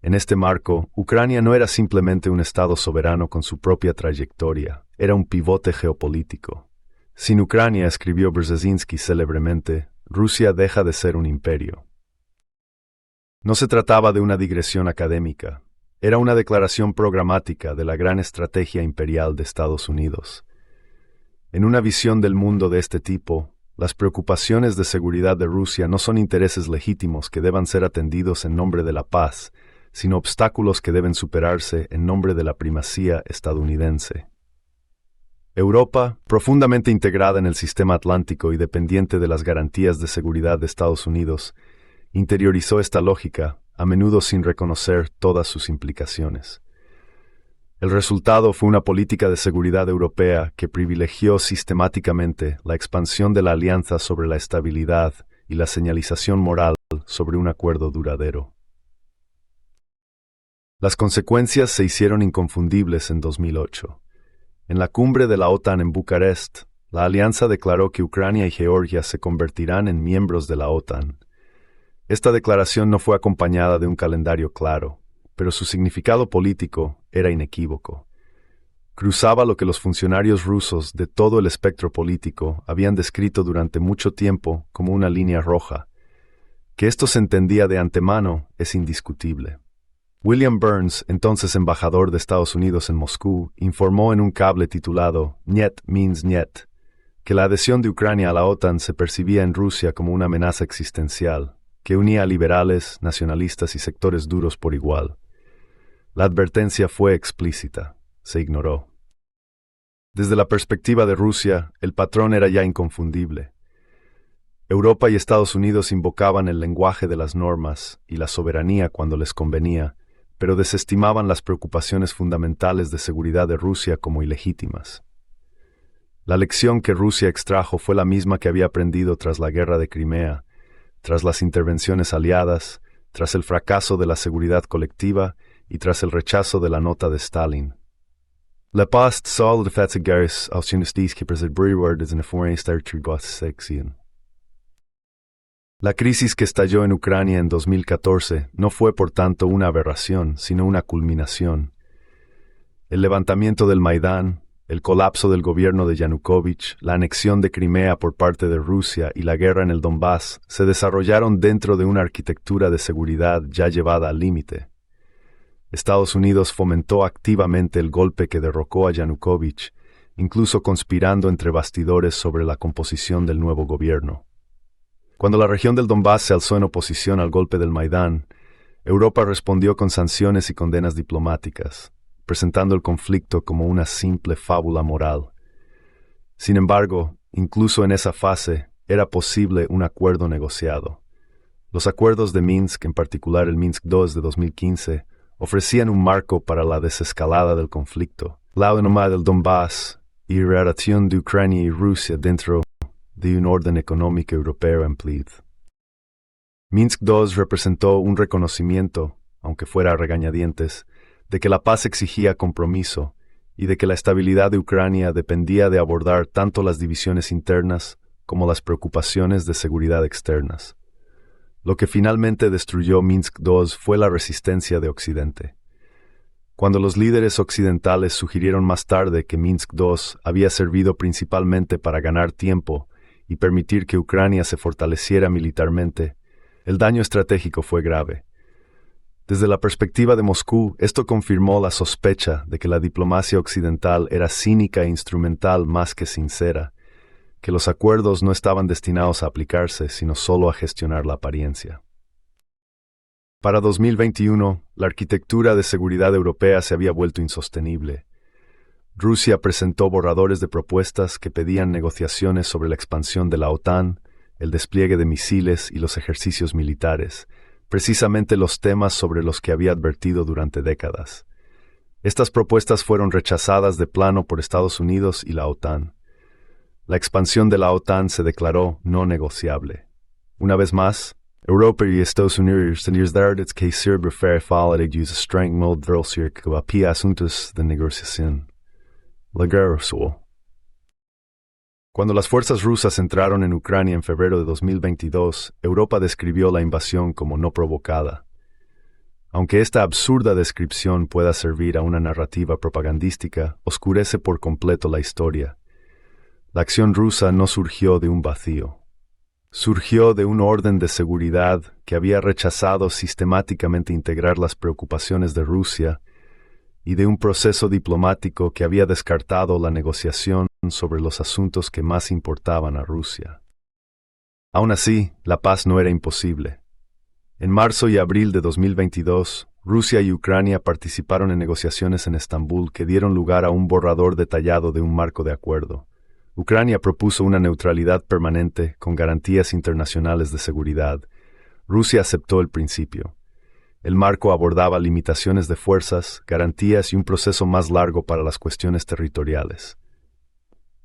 En este marco, Ucrania no era simplemente un estado soberano con su propia trayectoria, era un pivote geopolítico. Sin Ucrania, escribió Brzezinski célebremente, Rusia deja de ser un imperio. No se trataba de una digresión académica, era una declaración programática de la gran estrategia imperial de Estados Unidos. En una visión del mundo de este tipo, las preocupaciones de seguridad de Rusia no son intereses legítimos que deban ser atendidos en nombre de la paz, sino obstáculos que deben superarse en nombre de la primacía estadounidense. Europa, profundamente integrada en el sistema atlántico y dependiente de las garantías de seguridad de Estados Unidos, interiorizó esta lógica, a menudo sin reconocer todas sus implicaciones. El resultado fue una política de seguridad europea que privilegió sistemáticamente la expansión de la alianza sobre la estabilidad y la señalización moral sobre un acuerdo duradero. Las consecuencias se hicieron inconfundibles en 2008. En la cumbre de la OTAN en Bucarest, la alianza declaró que Ucrania y Georgia se convertirán en miembros de la OTAN. Esta declaración no fue acompañada de un calendario claro, pero su significado político era inequívoco. Cruzaba lo que los funcionarios rusos de todo el espectro político habían descrito durante mucho tiempo como una línea roja. Que esto se entendía de antemano es indiscutible. William Burns, entonces embajador de Estados Unidos en Moscú, informó en un cable titulado Niet means Niet, que la adhesión de Ucrania a la OTAN se percibía en Rusia como una amenaza existencial, que unía a liberales, nacionalistas y sectores duros por igual. La advertencia fue explícita, se ignoró. Desde la perspectiva de Rusia, el patrón era ya inconfundible. Europa y Estados Unidos invocaban el lenguaje de las normas y la soberanía cuando les convenía, pero desestimaban las preocupaciones fundamentales de seguridad de Rusia como ilegítimas. La lección que Rusia extrajo fue la misma que había aprendido tras la guerra de Crimea, tras las intervenciones aliadas, tras el fracaso de la seguridad colectiva y tras el rechazo de la nota de Stalin. La paz solo de fatigues als justicia que preservar desde una forma sección. La crisis que estalló en Ucrania en 2014 no fue por tanto una aberración, sino una culminación. El levantamiento del Maidán, el colapso del gobierno de Yanukovych, la anexión de Crimea por parte de Rusia y la guerra en el Donbass se desarrollaron dentro de una arquitectura de seguridad ya llevada al límite. Estados Unidos fomentó activamente el golpe que derrocó a Yanukovych, incluso conspirando entre bastidores sobre la composición del nuevo gobierno. Cuando la región del Donbass se alzó en oposición al golpe del Maidán, Europa respondió con sanciones y condenas diplomáticas, presentando el conflicto como una simple fábula moral. Sin embargo, incluso en esa fase, era posible un acuerdo negociado. Los acuerdos de Minsk, en particular el Minsk II de 2015, ofrecían un marco para la desescalada del conflicto, la autonomía del Donbass y la relación de Ucrania y Rusia dentro de un orden económico europeo ampliado. Minsk II representó un reconocimiento, aunque fuera a regañadientes, de que la paz exigía compromiso y de que la estabilidad de Ucrania dependía de abordar tanto las divisiones internas como las preocupaciones de seguridad externas. Lo que finalmente destruyó Minsk II fue la resistencia de Occidente. Cuando los líderes occidentales sugirieron más tarde que Minsk II había servido principalmente para ganar tiempo y permitir que Ucrania se fortaleciera militarmente, el daño estratégico fue grave. Desde la perspectiva de Moscú, esto confirmó la sospecha de que la diplomacia occidental era cínica e instrumental más que sincera, que los acuerdos no estaban destinados a aplicarse, sino solo a gestionar la apariencia. Para 2021, la arquitectura de seguridad europea se había vuelto insostenible. Rusia presentó borradores de propuestas que pedían negociaciones sobre la expansión de la OTAN, el despliegue de misiles y los ejercicios militares, precisamente los temas sobre los que había advertido durante décadas. Estas propuestas fueron rechazadas de plano por Estados Unidos y la OTAN. La expansión de la OTAN se declaró no negociable. Una vez más, Europa y Estados Unidos tenían que ser preferibles a streng modrelser que apía asuntos de negociación. La guerra suo. Cuando las fuerzas rusas entraron en Ucrania en febrero de 2022, Europa describió la invasión como no provocada. Aunque esta absurda descripción pueda servir a una narrativa propagandística, oscurece por completo la historia. La acción rusa no surgió de un vacío. Surgió de un orden de seguridad que había rechazado sistemáticamente integrar las preocupaciones de Rusia y de un proceso diplomático que había descartado la negociación sobre los asuntos que más importaban a Rusia. Aún así, la paz no era imposible. En marzo y abril de 2022, Rusia y Ucrania participaron en negociaciones en Estambul que dieron lugar a un borrador detallado de un marco de acuerdo. Ucrania propuso una neutralidad permanente con garantías internacionales de seguridad. Rusia aceptó el principio. El marco abordaba limitaciones de fuerzas, garantías y un proceso más largo para las cuestiones territoriales.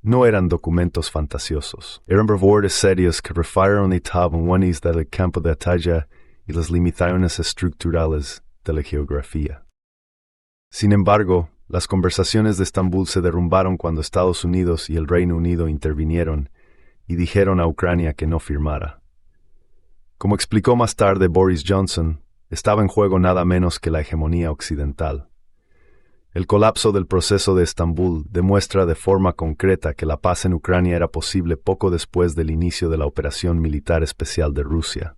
No eran documentos fantasiosos. Eran borradores serios que refieren etapas del campo de batalla y las limitaciones estructurales de la geografía. Sin embargo, las conversaciones de Estambul se derrumbaron cuando Estados Unidos y el Reino Unido intervinieron y dijeron a Ucrania que no firmara. Como explicó más tarde Boris Johnson, estaba en juego nada menos que la hegemonía occidental. El colapso del proceso de Estambul demuestra de forma concreta que la paz en Ucrania era posible poco después del inicio de la operación militar especial de Rusia.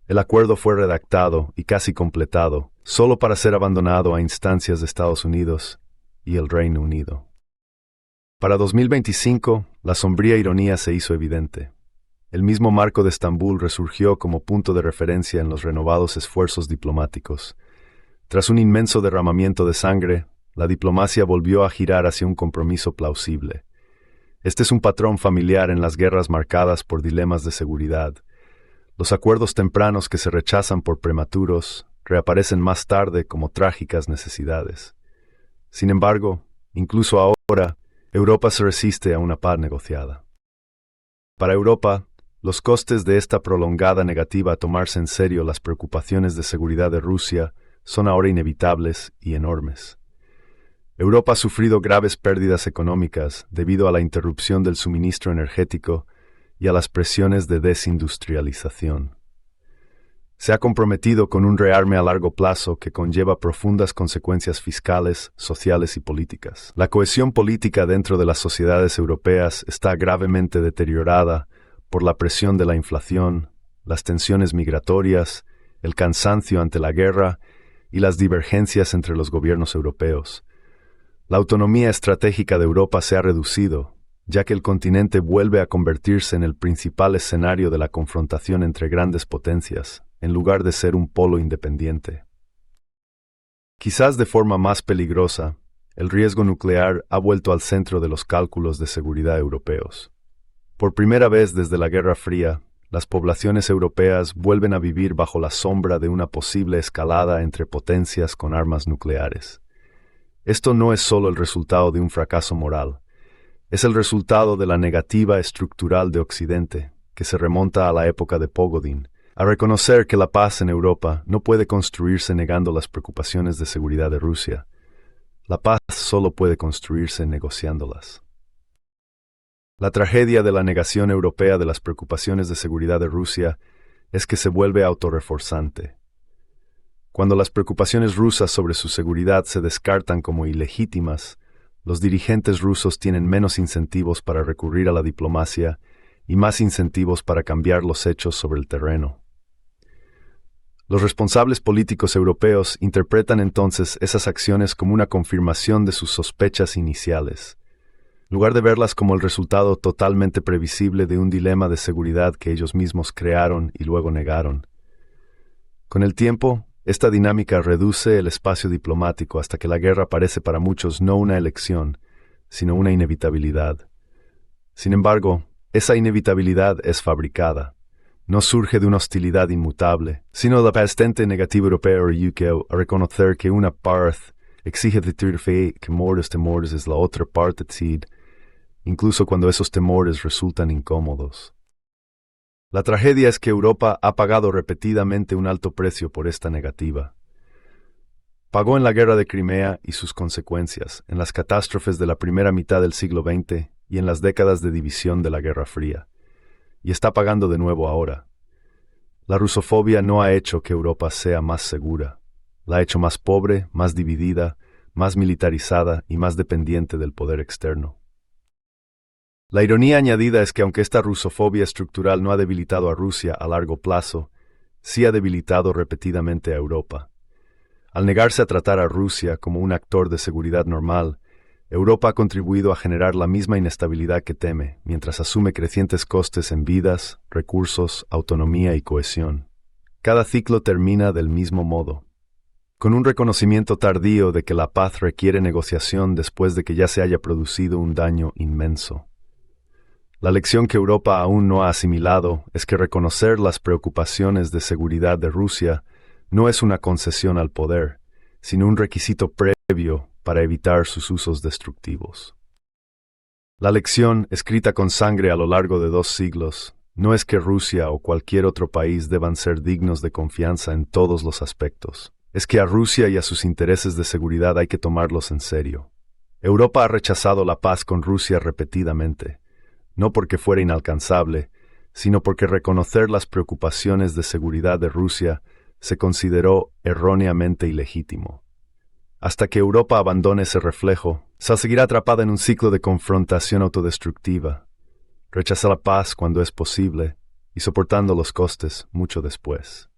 El acuerdo fue redactado y casi completado, solo para ser abandonado a instancias de Estados Unidos y el Reino Unido. Para 2025, la sombría ironía se hizo evidente. El mismo marco de Estambul resurgió como punto de referencia en los renovados esfuerzos diplomáticos. Tras un inmenso derramamiento de sangre, la diplomacia volvió a girar hacia un compromiso plausible. Este es un patrón familiar en las guerras marcadas por dilemas de seguridad. Los acuerdos tempranos que se rechazan por prematuros reaparecen más tarde como trágicas necesidades. Sin embargo, incluso ahora, Europa se resiste a una paz negociada. Para Europa, los costes de esta prolongada negativa a tomarse en serio las preocupaciones de seguridad de Rusia son ahora inevitables y enormes. Europa ha sufrido graves pérdidas económicas debido a la interrupción del suministro energético y a las presiones de desindustrialización. Se ha comprometido con un rearme a largo plazo que conlleva profundas consecuencias fiscales, sociales y políticas. La cohesión política dentro de las sociedades europeas está gravemente deteriorada por la presión de la inflación, las tensiones migratorias, el cansancio ante la guerra y las divergencias entre los gobiernos europeos. La autonomía estratégica de Europa se ha reducido, ya que el continente vuelve a convertirse en el principal escenario de la confrontación entre grandes potencias, en lugar de ser un polo independiente. Quizás de forma más peligrosa, el riesgo nuclear ha vuelto al centro de los cálculos de seguridad europeos. Por primera vez desde la Guerra Fría, las poblaciones europeas vuelven a vivir bajo la sombra de una posible escalada entre potencias con armas nucleares. Esto no es solo el resultado de un fracaso moral, es el resultado de la negativa estructural de Occidente, que se remonta a la época de Pogodin, a reconocer que la paz en Europa no puede construirse negando las preocupaciones de seguridad de Rusia. La paz solo puede construirse negociándolas. La tragedia de la negación europea de las preocupaciones de seguridad de Rusia es que se vuelve autorreforzante. Cuando las preocupaciones rusas sobre su seguridad se descartan como ilegítimas, los dirigentes rusos tienen menos incentivos para recurrir a la diplomacia y más incentivos para cambiar los hechos sobre el terreno. Los responsables políticos europeos interpretan entonces esas acciones como una confirmación de sus sospechas iniciales, en lugar de verlas como el resultado totalmente previsible de un dilema de seguridad que ellos mismos crearon y luego negaron. Con el tiempo, esta dinámica reduce el espacio diplomático hasta que la guerra parece para muchos no una elección, sino una inevitabilidad. Sin embargo, esa inevitabilidad es fabricada. No surge de una hostilidad inmutable, sino de la persistente negativa europea o UK a reconocer que una parte exige de tener fe que temores es la otra parte decide, incluso cuando esos temores resultan incómodos. La tragedia es que Europa ha pagado repetidamente un alto precio por esta negativa. Pagó en la guerra de Crimea y sus consecuencias, en las catástrofes de la primera mitad del siglo XX y en las décadas de división de la Guerra Fría. Y está pagando de nuevo ahora. La rusofobia no ha hecho que Europa sea más segura. La ha hecho más pobre, más dividida, más militarizada y más dependiente del poder externo. La ironía añadida es que aunque esta rusofobia estructural no ha debilitado a Rusia a largo plazo, sí ha debilitado repetidamente a Europa. Al negarse a tratar a Rusia como un actor de seguridad normal, Europa ha contribuido a generar la misma inestabilidad que teme, mientras asume crecientes costes en vidas, recursos, autonomía y cohesión. Cada ciclo termina del mismo modo, con un reconocimiento tardío de que la paz requiere negociación después de que ya se haya producido un daño inmenso. La lección que Europa aún no ha asimilado es que reconocer las preocupaciones de seguridad de Rusia no es una concesión al poder, sino un requisito previo para evitar sus usos destructivos. La lección, escrita con sangre a lo largo de 2 siglos, no es que Rusia o cualquier otro país deban ser dignos de confianza en todos los aspectos. Es que a Rusia y a sus intereses de seguridad hay que tomarlos en serio. Europa ha rechazado la paz con Rusia repetidamente, no porque fuera inalcanzable, sino porque reconocer las preocupaciones de seguridad de Rusia se consideró erróneamente ilegítimo. Hasta que Europa abandone ese reflejo, se seguirá atrapada en un ciclo de confrontación autodestructiva. Rechaza la paz cuando es posible y soportando los costes mucho después.